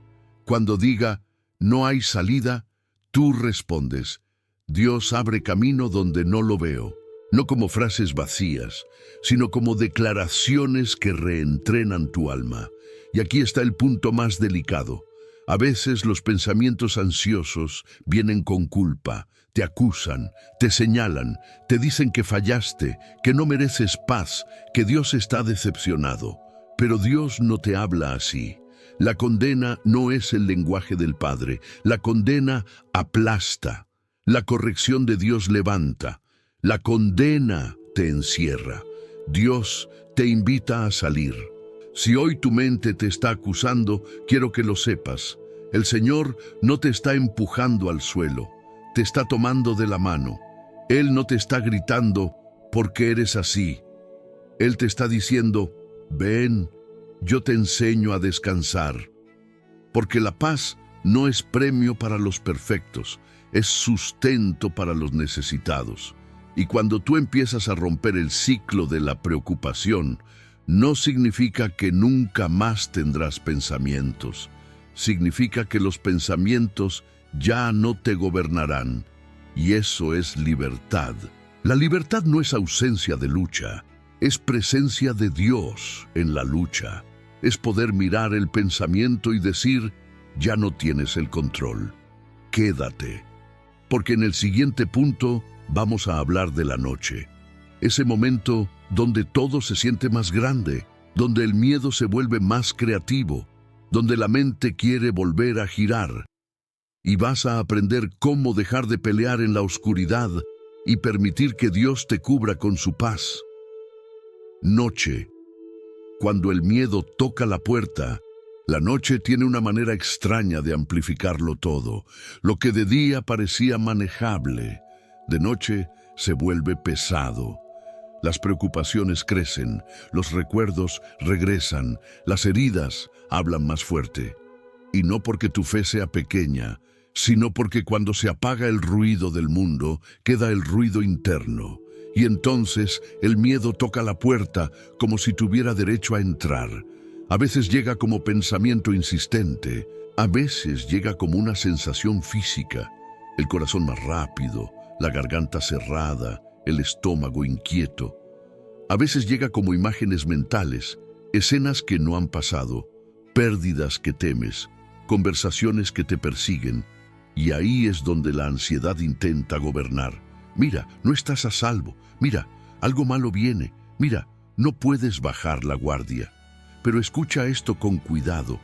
Cuando diga, no hay salida, tú respondes, Dios abre camino donde no lo veo. No como frases vacías, sino como declaraciones que reentrenan tu alma. Y aquí está el punto más delicado. A veces los pensamientos ansiosos vienen con culpa, te acusan, te señalan, te dicen que fallaste, que no mereces paz, que Dios está decepcionado. Pero Dios no te habla así. La condena no es el lenguaje del Padre. La condena aplasta. La corrección de Dios levanta. La condena te encierra. Dios te invita a salir. Si hoy tu mente te está acusando, quiero que lo sepas. El Señor no te está empujando al suelo, te está tomando de la mano. Él no te está gritando porque eres así. Él te está diciendo, ven, yo te enseño a descansar. Porque la paz no es premio para los perfectos, es sustento para los necesitados. Y cuando tú empiezas a romper el ciclo de la preocupación, no significa que nunca más tendrás pensamientos. Significa que los pensamientos ya no te gobernarán. Y eso es libertad. La libertad no es ausencia de lucha, es presencia de Dios en la lucha. Es poder mirar el pensamiento y decir, ya no tienes el control. Quédate. Porque en el siguiente punto vamos a hablar de la noche. Ese momento donde todo se siente más grande, donde el miedo se vuelve más creativo, donde la mente quiere volver a girar. Y vas a aprender cómo dejar de pelear en la oscuridad y permitir que Dios te cubra con su paz. Noche. Cuando el miedo toca la puerta, la noche tiene una manera extraña de amplificarlo todo. Lo que de día parecía manejable, de noche se vuelve pesado. Las preocupaciones crecen, los recuerdos regresan, las heridas hablan más fuerte. Y no porque tu fe sea pequeña, sino porque cuando se apaga el ruido del mundo, queda el ruido interno. Y entonces el miedo toca la puerta como si tuviera derecho a entrar. A veces llega como pensamiento insistente, a veces llega como una sensación física, el corazón más rápido, la garganta cerrada, el estómago inquieto. A veces llega como imágenes mentales, escenas que no han pasado, pérdidas que temes, conversaciones que te persiguen, y ahí es donde la ansiedad intenta gobernar. Mira, no estás a salvo. Mira, algo malo viene. Mira, no puedes bajar la guardia. Pero escucha esto con cuidado,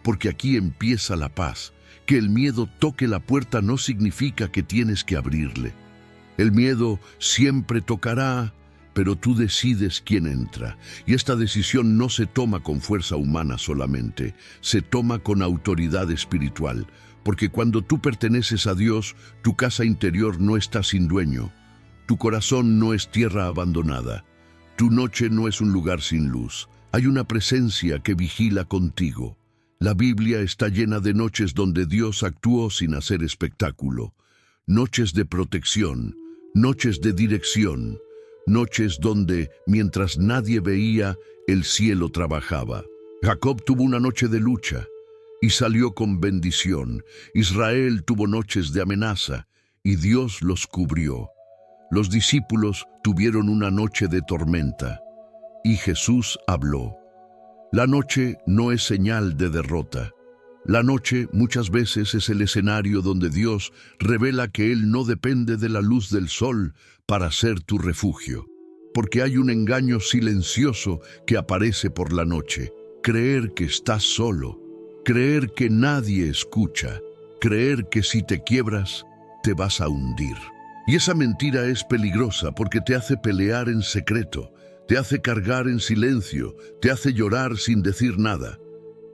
porque aquí empieza la paz. Que el miedo toque la puerta no significa que tienes que abrirle. El miedo siempre tocará, pero tú decides quién entra. Y esta decisión no se toma con fuerza humana solamente, se toma con autoridad espiritual. Porque cuando tú perteneces a Dios, tu casa interior no está sin dueño. Tu corazón no es tierra abandonada. Tu noche no es un lugar sin luz. Hay una presencia que vigila contigo. La Biblia está llena de noches donde Dios actuó sin hacer espectáculo. Noches de protección, noches de dirección, noches donde, mientras nadie veía, el cielo trabajaba. Jacob tuvo una noche de lucha y salió con bendición. Israel tuvo noches de amenaza y Dios los cubrió. Los discípulos tuvieron una noche de tormenta y Jesús habló. La noche no es señal de derrota. La noche muchas veces es el escenario donde Dios revela que Él no depende de la luz del sol para ser tu refugio. Porque hay un engaño silencioso que aparece por la noche. Creer que estás solo. Creer que nadie escucha, creer que si te quiebras, te vas a hundir. Y esa mentira es peligrosa porque te hace pelear en secreto, te hace cargar en silencio, te hace llorar sin decir nada.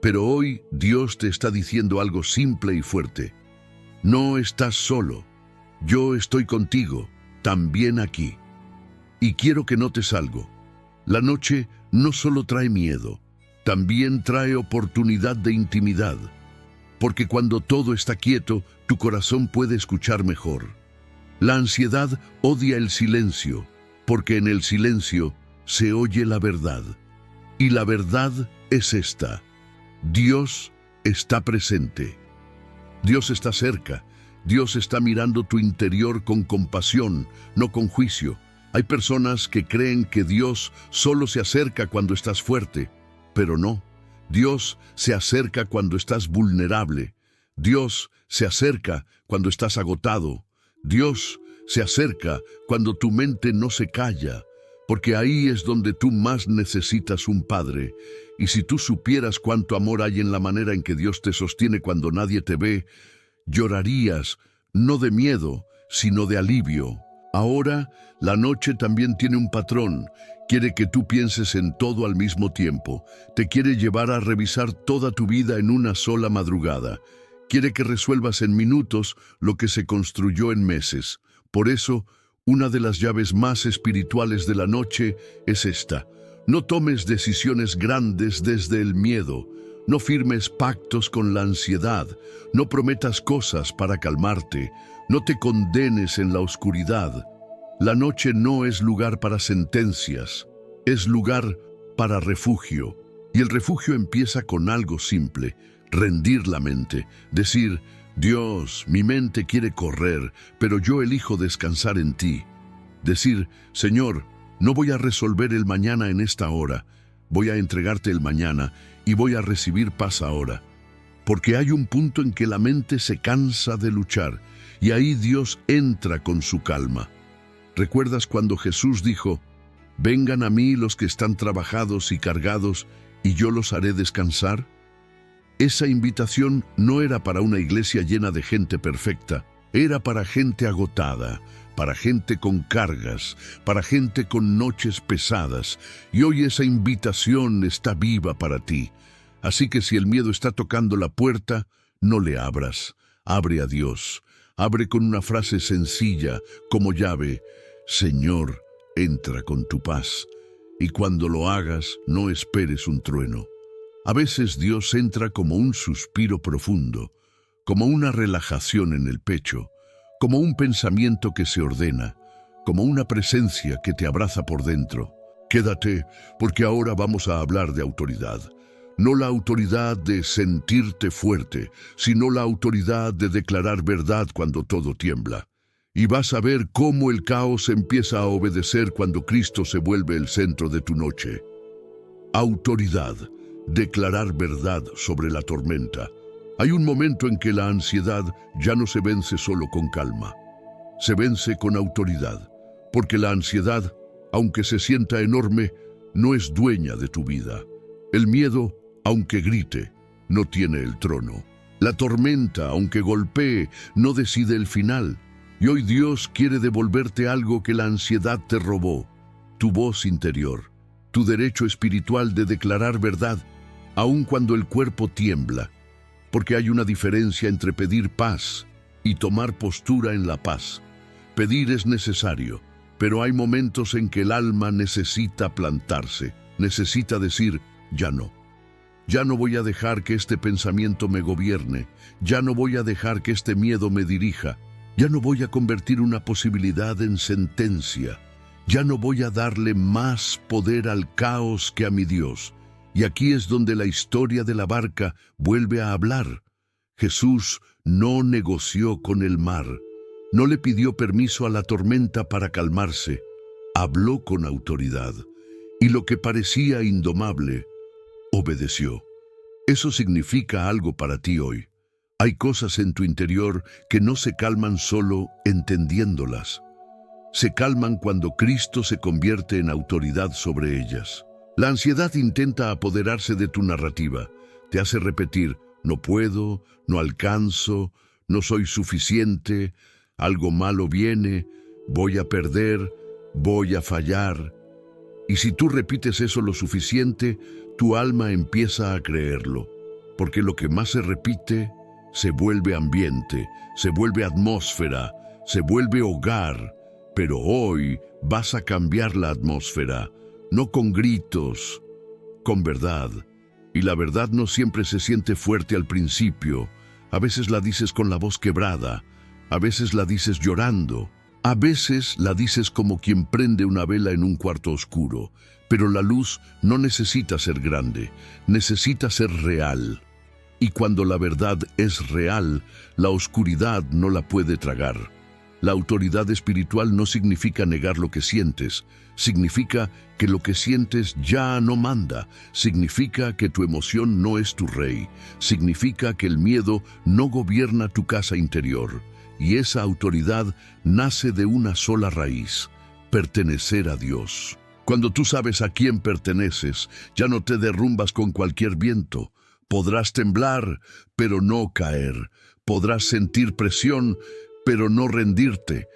Pero hoy Dios te está diciendo algo simple y fuerte. No estás solo, yo estoy contigo, también aquí. Y quiero que notes algo. La noche no solo trae miedo, también trae oportunidad de intimidad, porque cuando todo está quieto, tu corazón puede escuchar mejor. La ansiedad odia el silencio, porque en el silencio se oye la verdad. Y la verdad es esta: Dios está presente. Dios está cerca. Dios está mirando tu interior con compasión, no con juicio. Hay personas que creen que Dios solo se acerca cuando estás fuerte. Pero no, Dios se acerca cuando estás vulnerable. Dios se acerca cuando estás agotado. Dios se acerca cuando tu mente no se calla, porque ahí es donde tú más necesitas un padre. Y si tú supieras cuánto amor hay en la manera en que Dios te sostiene cuando nadie te ve, llorarías, no de miedo, sino de alivio. Ahora, la noche también tiene un patrón. Quiere que tú pienses en todo al mismo tiempo. Te quiere llevar a revisar toda tu vida en una sola madrugada. Quiere que resuelvas en minutos lo que se construyó en meses. Por eso, una de las llaves más espirituales de la noche es esta. No tomes decisiones grandes desde el miedo. No firmes pactos con la ansiedad. No prometas cosas para calmarte. No te condenes en la oscuridad. La noche no es lugar para sentencias, es lugar para refugio. Y el refugio empieza con algo simple: rendir la mente, decir: Dios, mi mente quiere correr, pero yo elijo descansar en ti. Decir: Señor, no voy a resolver el mañana en esta hora, voy a entregarte el mañana y voy a recibir paz ahora. Porque hay un punto en que la mente se cansa de luchar y ahí Dios entra con su calma. ¿Recuerdas cuando Jesús dijo: vengan a mí los que están trabajados y cargados, y yo los haré descansar? Esa invitación no era para una iglesia llena de gente perfecta, era para gente agotada, para gente con cargas, para gente con noches pesadas, y hoy esa invitación está viva para ti. Así que si el miedo está tocando la puerta, no le abras, abre a Dios. Abre con una frase sencilla, como llave: Señor, entra con tu paz. Y cuando lo hagas, no esperes un trueno. A veces Dios entra como un suspiro profundo, como una relajación en el pecho, como un pensamiento que se ordena, como una presencia que te abraza por dentro. Quédate, porque ahora vamos a hablar de autoridad. No la autoridad de sentirte fuerte, sino la autoridad de declarar verdad cuando todo tiembla. Y vas a ver cómo el caos empieza a obedecer cuando Cristo se vuelve el centro de tu noche. Autoridad, declarar verdad sobre la tormenta. Hay un momento en que la ansiedad ya no se vence solo con calma. Se vence con autoridad, porque la ansiedad, aunque se sienta enorme, no es dueña de tu vida. El miedo, aunque grite, no tiene el trono. La tormenta, aunque golpee, no decide el final. Y hoy Dios quiere devolverte algo que la ansiedad te robó: tu voz interior, tu derecho espiritual de declarar verdad, aun cuando el cuerpo tiembla. Porque hay una diferencia entre pedir paz y tomar postura en la paz. Pedir es necesario, pero hay momentos en que el alma necesita plantarse, necesita decir: ya no. Ya no voy a dejar que este pensamiento me gobierne, ya no voy a dejar que este miedo me dirija, ya no voy a convertir una posibilidad en sentencia, ya no voy a darle más poder al caos que a mi Dios. Y aquí es donde la historia de la barca vuelve a hablar. Jesús no negoció con el mar, no le pidió permiso a la tormenta para calmarse, habló con autoridad, y lo que parecía indomable, obedeció. Eso significa algo para ti hoy. Hay cosas en tu interior que no se calman solo entendiéndolas. Se calman cuando Cristo se convierte en autoridad sobre ellas. La ansiedad intenta apoderarse de tu narrativa. Te hace repetir: no puedo, no alcanzo, no soy suficiente, algo malo viene, voy a perder, voy a fallar. Y si tú repites eso lo suficiente, tu alma empieza a creerlo, porque lo que más se repite se vuelve ambiente, se vuelve atmósfera, se vuelve hogar. Pero hoy vas a cambiar la atmósfera, no con gritos, con verdad. Y la verdad no siempre se siente fuerte al principio. A veces la dices con la voz quebrada, a veces la dices llorando, a veces la dices como quien prende una vela en un cuarto oscuro. Pero la luz no necesita ser grande, necesita ser real. Y cuando la verdad es real, la oscuridad no la puede tragar. La autoridad espiritual no significa negar lo que sientes, significa que lo que sientes ya no manda, significa que tu emoción no es tu rey, significa que el miedo no gobierna tu casa interior, y esa autoridad nace de una sola raíz: pertenecer a Dios. Cuando tú sabes a quién perteneces, ya no te derrumbas con cualquier viento. Podrás temblar, pero no caer. Podrás sentir presión, pero no rendirte.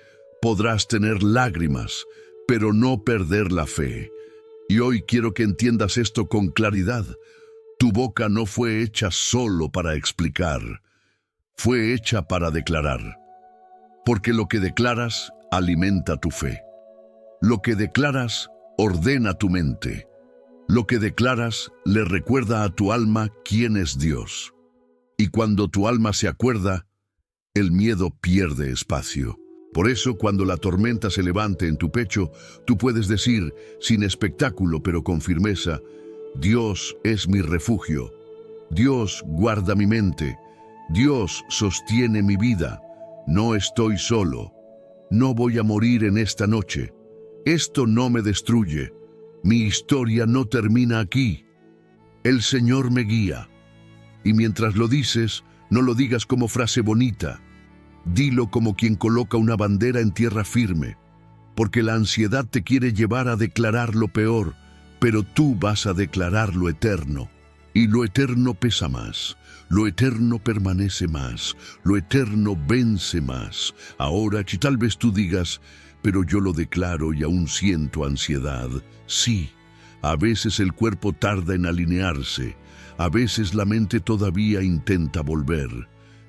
Podrás tener lágrimas, pero no perder la fe. Y hoy quiero que entiendas esto con claridad. Tu boca no fue hecha solo para explicar, fue hecha para declarar. Porque lo que declaras alimenta tu fe. Lo que declaras ordena tu mente. Lo que declaras le recuerda a tu alma quién es Dios. Y cuando tu alma se acuerda, el miedo pierde espacio. Por eso, cuando la tormenta se levante en tu pecho, tú puedes decir, sin espectáculo pero con firmeza: Dios es mi refugio. Dios guarda mi mente. Dios sostiene mi vida. No estoy solo. No voy a morir en esta noche. Esto no me destruye. Mi historia no termina aquí. El Señor me guía. Y mientras lo dices, no lo digas como frase bonita. Dilo como quien coloca una bandera en tierra firme, porque la ansiedad te quiere llevar a declarar lo peor, pero tú vas a declarar lo eterno. Y lo eterno pesa más, lo eterno permanece más, lo eterno vence más. Ahora, si tal vez tú digas: pero yo lo declaro y aún siento ansiedad. Sí, a veces el cuerpo tarda en alinearse, a veces la mente todavía intenta volver,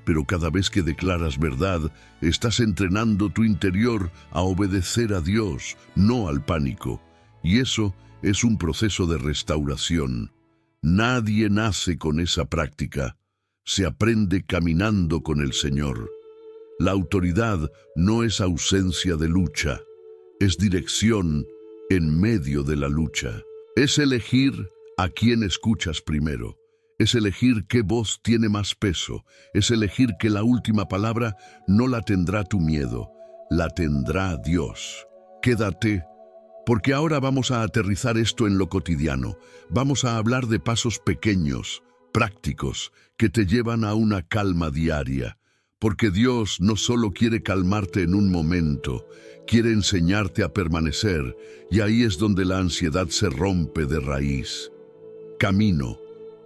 pero cada vez que declaras verdad, estás entrenando tu interior a obedecer a Dios, no al pánico. Y eso es un proceso de restauración. Nadie nace con esa práctica. Se aprende caminando con el Señor. La autoridad no es ausencia de lucha, es dirección en medio de la lucha. Es elegir a quién escuchas primero. Es elegir qué voz tiene más peso. Es elegir que la última palabra no la tendrá tu miedo, la tendrá Dios. Quédate, porque ahora vamos a aterrizar esto en lo cotidiano. Vamos a hablar de pasos pequeños, prácticos, que te llevan a una calma diaria. Porque Dios no solo quiere calmarte en un momento, quiere enseñarte a permanecer, y ahí es donde la ansiedad se rompe de raíz. Camino,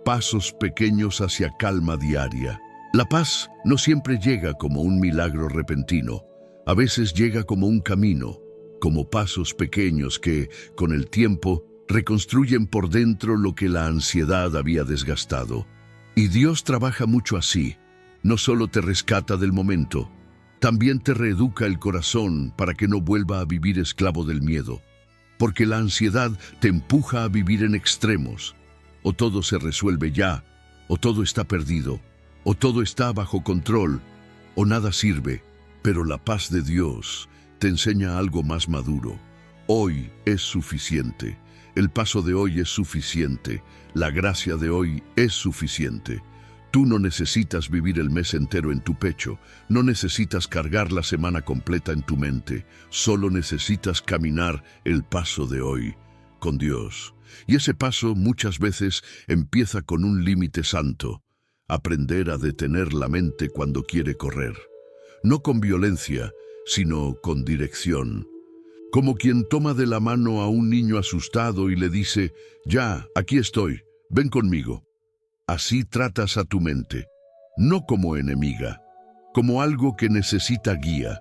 pasos pequeños hacia calma diaria. La paz no siempre llega como un milagro repentino, a veces llega como un camino, como pasos pequeños que, con el tiempo, reconstruyen por dentro lo que la ansiedad había desgastado. Y Dios trabaja mucho así. No solo te rescata del momento, también te reeduca el corazón para que no vuelva a vivir esclavo del miedo. Porque la ansiedad te empuja a vivir en extremos. O todo se resuelve ya, o todo está perdido, o todo está bajo control, o nada sirve. Pero la paz de Dios te enseña algo más maduro. Hoy es suficiente. El paso de hoy es suficiente. La gracia de hoy es suficiente. Tú no necesitas vivir el mes entero en tu pecho, no necesitas cargar la semana completa en tu mente, solo necesitas caminar el paso de hoy con Dios. Y ese paso muchas veces empieza con un límite santo: aprender a detener la mente cuando quiere correr. No con violencia, sino con dirección. Como quien toma de la mano a un niño asustado y le dice: ya, aquí estoy, ven conmigo. Así tratas a tu mente, no como enemiga, como algo que necesita guía.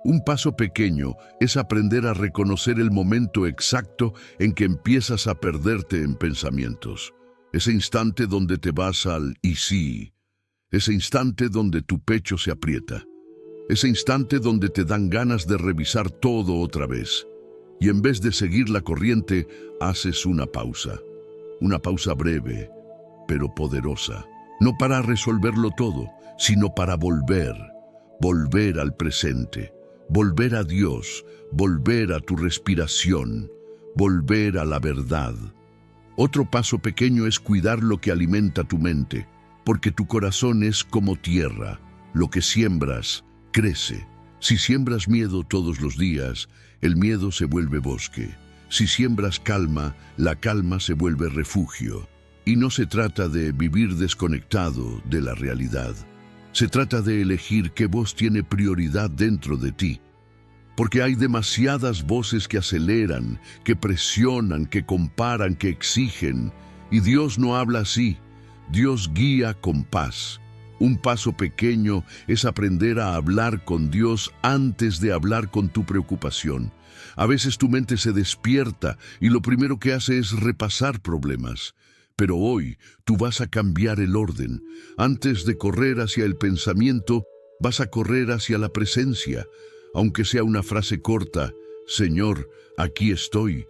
Un paso pequeño es aprender a reconocer el momento exacto en que empiezas a perderte en pensamientos. Ese instante donde te vas al "y sí", ese instante donde tu pecho se aprieta, ese instante donde te dan ganas de revisar todo otra vez. Y en vez de seguir la corriente, haces una pausa breve, pero poderosa, no para resolverlo todo, sino para volver al presente, volver a Dios, volver a tu respiración, volver a la verdad. Otro paso pequeño es cuidar lo que alimenta tu mente, porque tu corazón es como tierra, lo que siembras crece, Si siembras miedo todos los días, el miedo se vuelve bosque. Si siembras calma, la calma se vuelve refugio. Y no se trata de vivir desconectado de la realidad. Se trata de elegir qué voz tiene prioridad dentro de ti. Porque hay demasiadas voces que aceleran, que presionan, que comparan, que exigen. Y Dios no habla así. Dios guía con paz. Un paso pequeño es aprender a hablar con Dios antes de hablar con tu preocupación. A veces tu mente se despierta y lo primero que hace es repasar problemas. Pero hoy tú vas a cambiar el orden. Antes de correr hacia el pensamiento, vas a correr hacia la presencia. Aunque sea una frase corta: Señor, aquí estoy.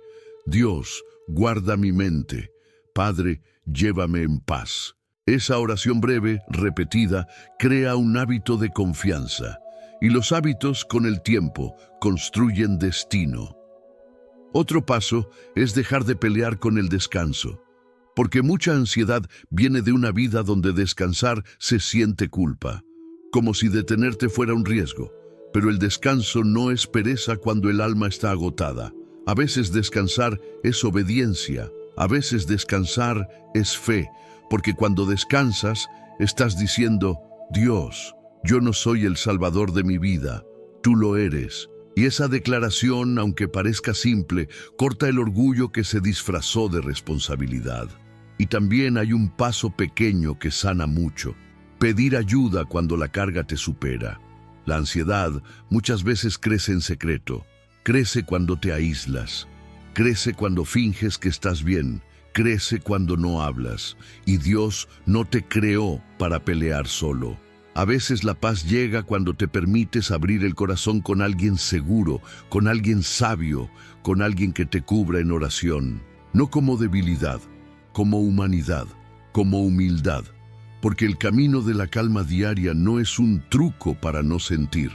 Dios, guarda mi mente. Padre, llévame en paz. Esa oración breve, repetida, crea un hábito de confianza. Y los hábitos, con el tiempo, construyen destino. Otro paso es dejar de pelear con el descanso. Porque mucha ansiedad viene de una vida donde descansar se siente culpa. Como si detenerte fuera un riesgo. Pero el descanso no es pereza cuando el alma está agotada. A veces descansar es obediencia. A veces descansar es fe. Porque cuando descansas, estás diciendo: Dios, yo no soy el salvador de mi vida, tú lo eres. Y esa declaración, aunque parezca simple, corta el orgullo que se disfrazó de responsabilidad. Y también hay un paso pequeño que sana mucho: pedir ayuda cuando la carga te supera. La ansiedad muchas veces crece en secreto, crece cuando te aíslas, crece cuando finges que estás bien, crece cuando no hablas, y Dios no te creó para pelear solo. A veces la paz llega cuando te permites abrir el corazón con alguien seguro, con alguien sabio, con alguien que te cubra en oración. No como debilidad, como humanidad, como humildad. Porque el camino de la calma diaria no es un truco para no sentir.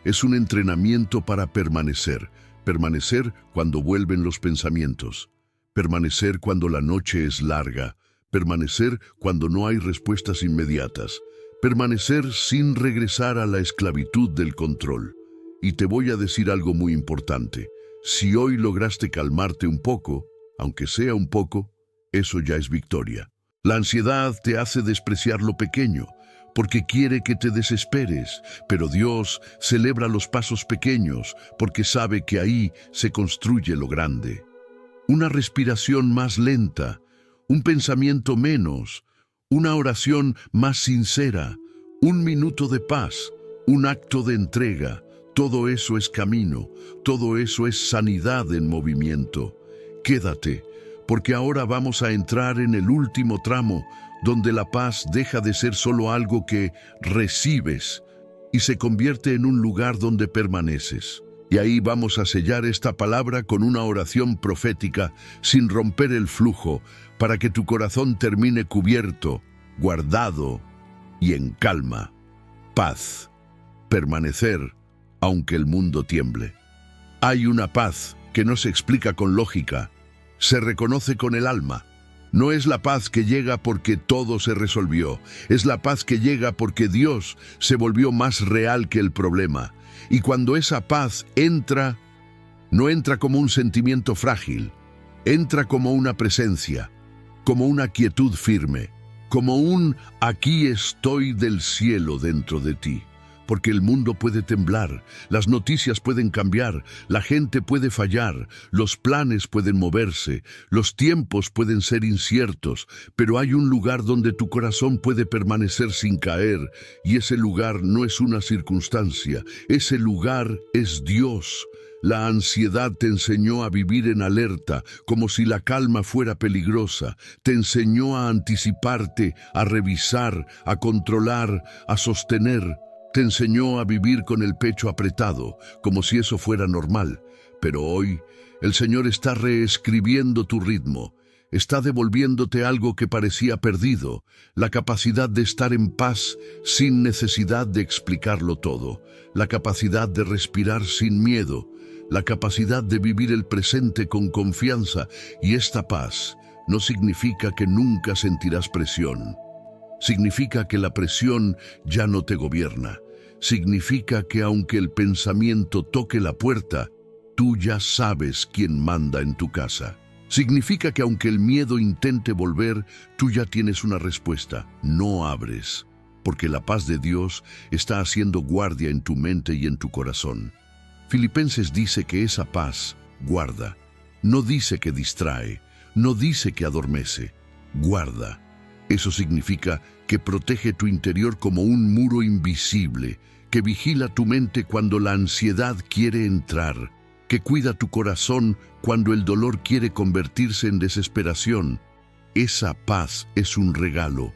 Es un entrenamiento para permanecer. Permanecer cuando vuelven los pensamientos. Permanecer cuando la noche es larga, permanecer cuando no hay respuestas inmediatas, permanecer sin regresar a la esclavitud del control. Y te voy a decir algo muy importante: si hoy lograste calmarte un poco, aunque sea un poco, eso ya es victoria. La ansiedad te hace despreciar lo pequeño, porque quiere que te desesperes, pero Dios celebra los pasos pequeños, porque sabe que ahí se construye lo grande. Una respiración más lenta, un pensamiento menos, una oración más sincera, un minuto de paz, un acto de entrega. Todo eso es camino, todo eso es sanidad en movimiento. Quédate, porque ahora vamos a entrar en el último tramo, donde la paz deja de ser solo algo que recibes y se convierte en un lugar donde permaneces. Y ahí vamos a sellar esta palabra con una oración profética sin romper el flujo, para que tu corazón termine cubierto, guardado y en calma. Paz. Permanecer, aunque el mundo tiemble. Hay una paz que no se explica con lógica, se reconoce con el alma. No es la paz que llega porque todo se resolvió, es la paz que llega porque Dios se volvió más real que el problema. Y cuando esa paz entra, no entra como un sentimiento frágil, entra como una presencia, como una quietud firme, como un aquí estoy del cielo dentro de ti. Porque el mundo puede temblar, las noticias pueden cambiar, la gente puede fallar, los planes pueden moverse, los tiempos pueden ser inciertos, pero hay un lugar donde tu corazón puede permanecer sin caer, y ese lugar no es una circunstancia, ese lugar es Dios. La ansiedad te enseñó a vivir en alerta, como si la calma fuera peligrosa. Te enseñó a anticiparte, a revisar, a controlar, a sostener. Te enseñó a vivir con el pecho apretado, como si eso fuera normal. Pero hoy, el Señor está reescribiendo tu ritmo. Está devolviéndote algo que parecía perdido, la capacidad de estar en paz sin necesidad de explicarlo todo, la capacidad de respirar sin miedo, la capacidad de vivir el presente con confianza. Y esta paz no significa que nunca sentirás presión. Significa que la presión ya no te gobierna. significa que aunque el pensamiento toque la puerta, tú ya sabes quién manda en tu casa. Significa que aunque el miedo intente volver, tú ya tienes una respuesta. No abres, porque la paz de Dios está haciendo guardia en tu mente y en tu corazón. Filipenses dice que esa paz guarda. No dice que distrae, no dice que adormece, guarda. Eso significa que protege tu interior como un muro invisible, que vigila tu mente cuando la ansiedad quiere entrar, que cuida tu corazón cuando el dolor quiere convertirse en desesperación. Esa paz es un regalo,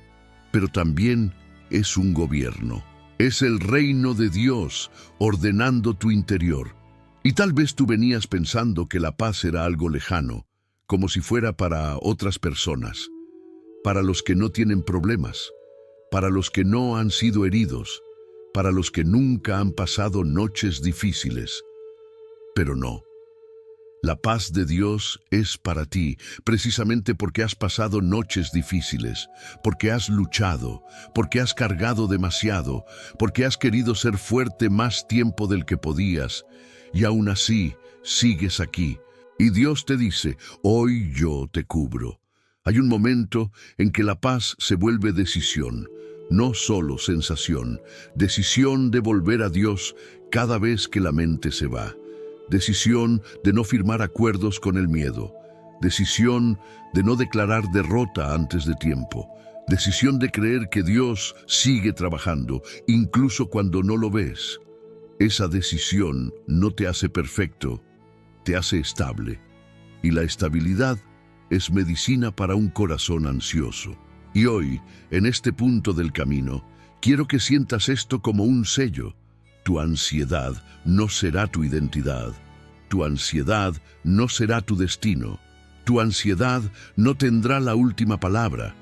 pero también es un gobierno. Es el reino de Dios ordenando tu interior. Y tal vez tú venías pensando que la paz era algo lejano, como si fuera para otras personas, para los que no tienen problemas, para los que no han sido heridos, para los que nunca han pasado noches difíciles. Pero no. La paz de Dios es para ti, precisamente porque has pasado noches difíciles, porque has luchado, porque has cargado demasiado, porque has querido ser fuerte más tiempo del que podías, y aún así sigues aquí. Y Dios te dice, hoy yo te cubro. Hay un momento en que la paz se vuelve decisión, no solo sensación, decisión de volver a Dios cada vez que la mente se va. Decisión de no firmar acuerdos con el miedo. Decisión de no declarar derrota antes de tiempo. Decisión de creer que Dios sigue trabajando, incluso cuando no lo ves. Esa decisión no te hace perfecto, te hace estable. Y la estabilidad es medicina para un corazón ansioso. Y hoy, en este punto del camino, quiero que sientas esto como un sello. Tu ansiedad no será tu identidad. Tu ansiedad no será tu destino. Tu ansiedad no tendrá la última palabra,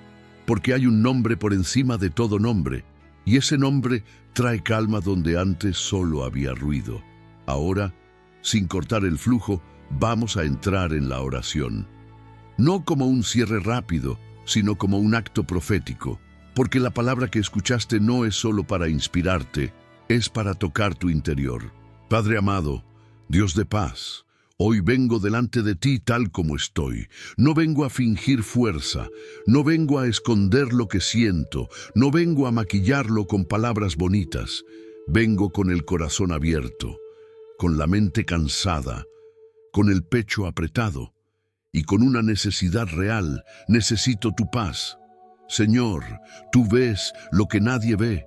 porque hay un nombre por encima de todo nombre, y ese nombre trae calma donde antes solo había ruido. Ahora, sin cortar el flujo, vamos a entrar en la oración. No como un cierre rápido, sino como un acto profético, porque la palabra que escuchaste no es solo para inspirarte, es para tocar tu interior. Padre amado, Dios de paz, hoy vengo delante de ti tal como estoy. No vengo a fingir fuerza, no vengo a esconder lo que siento, no vengo a maquillarlo con palabras bonitas. Vengo con el corazón abierto, con la mente cansada, con el pecho apretado y con una necesidad real. Necesito tu paz. Señor, tú ves lo que nadie ve.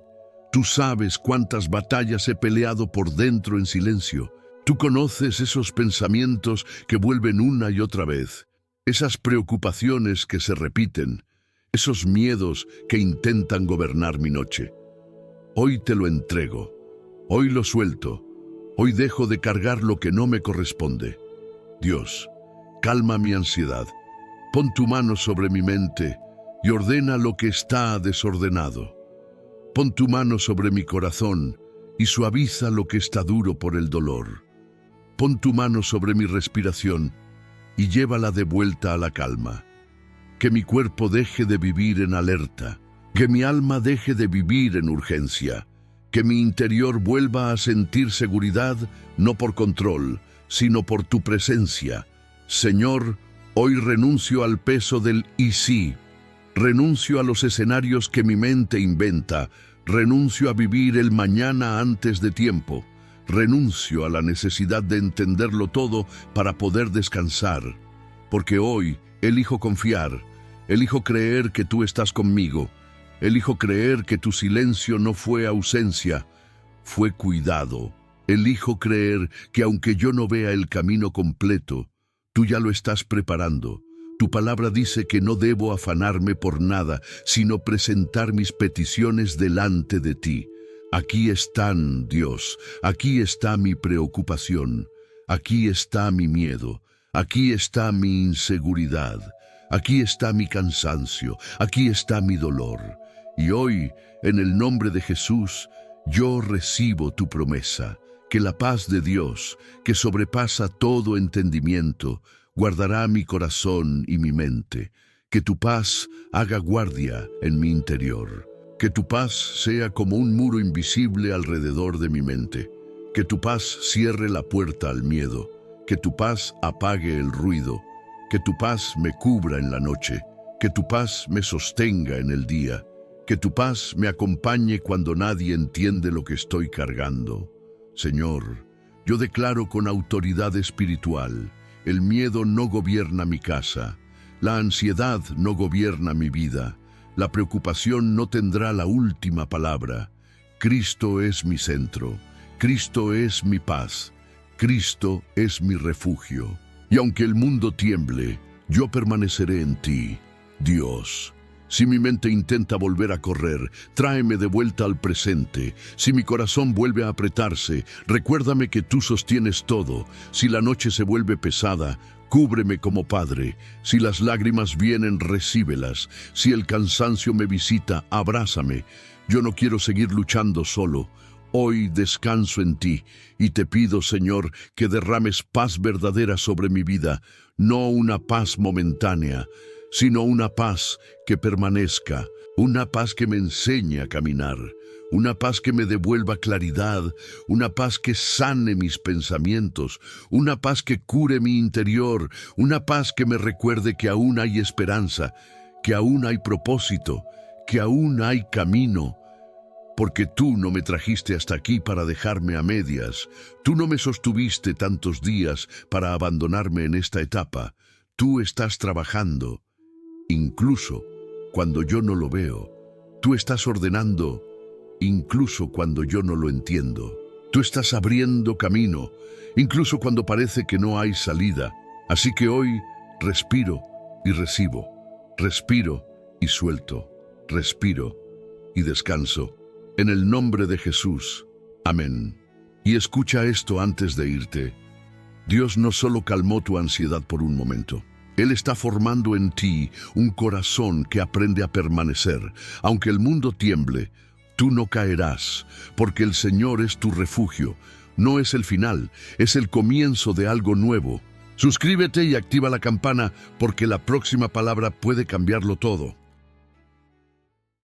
Tú sabes cuántas batallas he peleado por dentro en silencio. Tú conoces esos pensamientos que vuelven una y otra vez, esas preocupaciones que se repiten, esos miedos que intentan gobernar mi noche. Hoy te lo entrego, hoy lo suelto, hoy dejo de cargar lo que no me corresponde. Dios, calma mi ansiedad, pon tu mano sobre mi mente y ordena lo que está desordenado. Pon tu mano sobre mi corazón y suaviza lo que está duro por el dolor. Pon tu mano sobre mi respiración y llévala de vuelta a la calma. Que mi cuerpo deje de vivir en alerta, que mi alma deje de vivir en urgencia, que mi interior vuelva a sentir seguridad, no por control, sino por tu presencia. Señor, hoy renuncio al peso del y sí. Renuncio a los escenarios que mi mente inventa. Renuncio a vivir el mañana antes de tiempo. Renuncio a la necesidad de entenderlo todo para poder descansar. Porque hoy elijo confiar. Elijo creer que tú estás conmigo. Elijo creer que tu silencio no fue ausencia, fue cuidado. Elijo creer que aunque yo no vea el camino completo, tú ya lo estás preparando. Tu palabra dice que no debo afanarme por nada, sino presentar mis peticiones delante de ti. Aquí están, Dios, aquí está mi preocupación, aquí está mi miedo, aquí está mi inseguridad, aquí está mi cansancio, aquí está mi dolor. Y hoy, en el nombre de Jesús, yo recibo tu promesa, que la paz de Dios, que sobrepasa todo entendimiento, guardará mi corazón y mi mente. Que tu paz haga guardia en mi interior. Que tu paz sea como un muro invisible alrededor de mi mente. Que tu paz cierre la puerta al miedo. Que tu paz apague el ruido. Que tu paz me cubra en la noche. Que tu paz me sostenga en el día. Que tu paz me acompañe cuando nadie entiende lo que estoy cargando. Señor, yo declaro con autoridad espiritual, el miedo no gobierna mi casa, la ansiedad no gobierna mi vida, la preocupación no tendrá la última palabra. Cristo es mi centro, Cristo es mi paz, Cristo es mi refugio. Y aunque el mundo tiemble, yo permaneceré en ti, Dios. Si mi mente intenta volver a correr, tráeme de vuelta al presente. Si mi corazón vuelve a apretarse, recuérdame que tú sostienes todo. Si la noche se vuelve pesada, cúbreme como Padre. Si las lágrimas vienen, recíbelas. Si el cansancio me visita, abrázame. Yo no quiero seguir luchando solo. Hoy descanso en ti y te pido, Señor, que derrames paz verdadera sobre mi vida, no una paz momentánea, sino una paz que permanezca, una paz que me enseñe a caminar, una paz que me devuelva claridad, una paz que sane mis pensamientos, una paz que cure mi interior, una paz que me recuerde que aún hay esperanza, que aún hay propósito, que aún hay camino. Porque tú no me trajiste hasta aquí para dejarme a medias, tú no me sostuviste tantos días para abandonarme en esta etapa, tú estás trabajando. Incluso cuando yo no lo veo, tú estás ordenando, incluso cuando yo no lo entiendo. Tú estás abriendo camino, incluso cuando parece que no hay salida. Así que hoy respiro y recibo, respiro y suelto, respiro y descanso. En el nombre de Jesús. Amén. Y escucha esto antes de irte. Dios no solo calmó tu ansiedad por un momento. Él está formando en ti un corazón que aprende a permanecer. Aunque el mundo tiemble, tú no caerás, porque el Señor es tu refugio. No es el final, es el comienzo de algo nuevo. Suscríbete y activa la campana, porque la próxima palabra puede cambiarlo todo.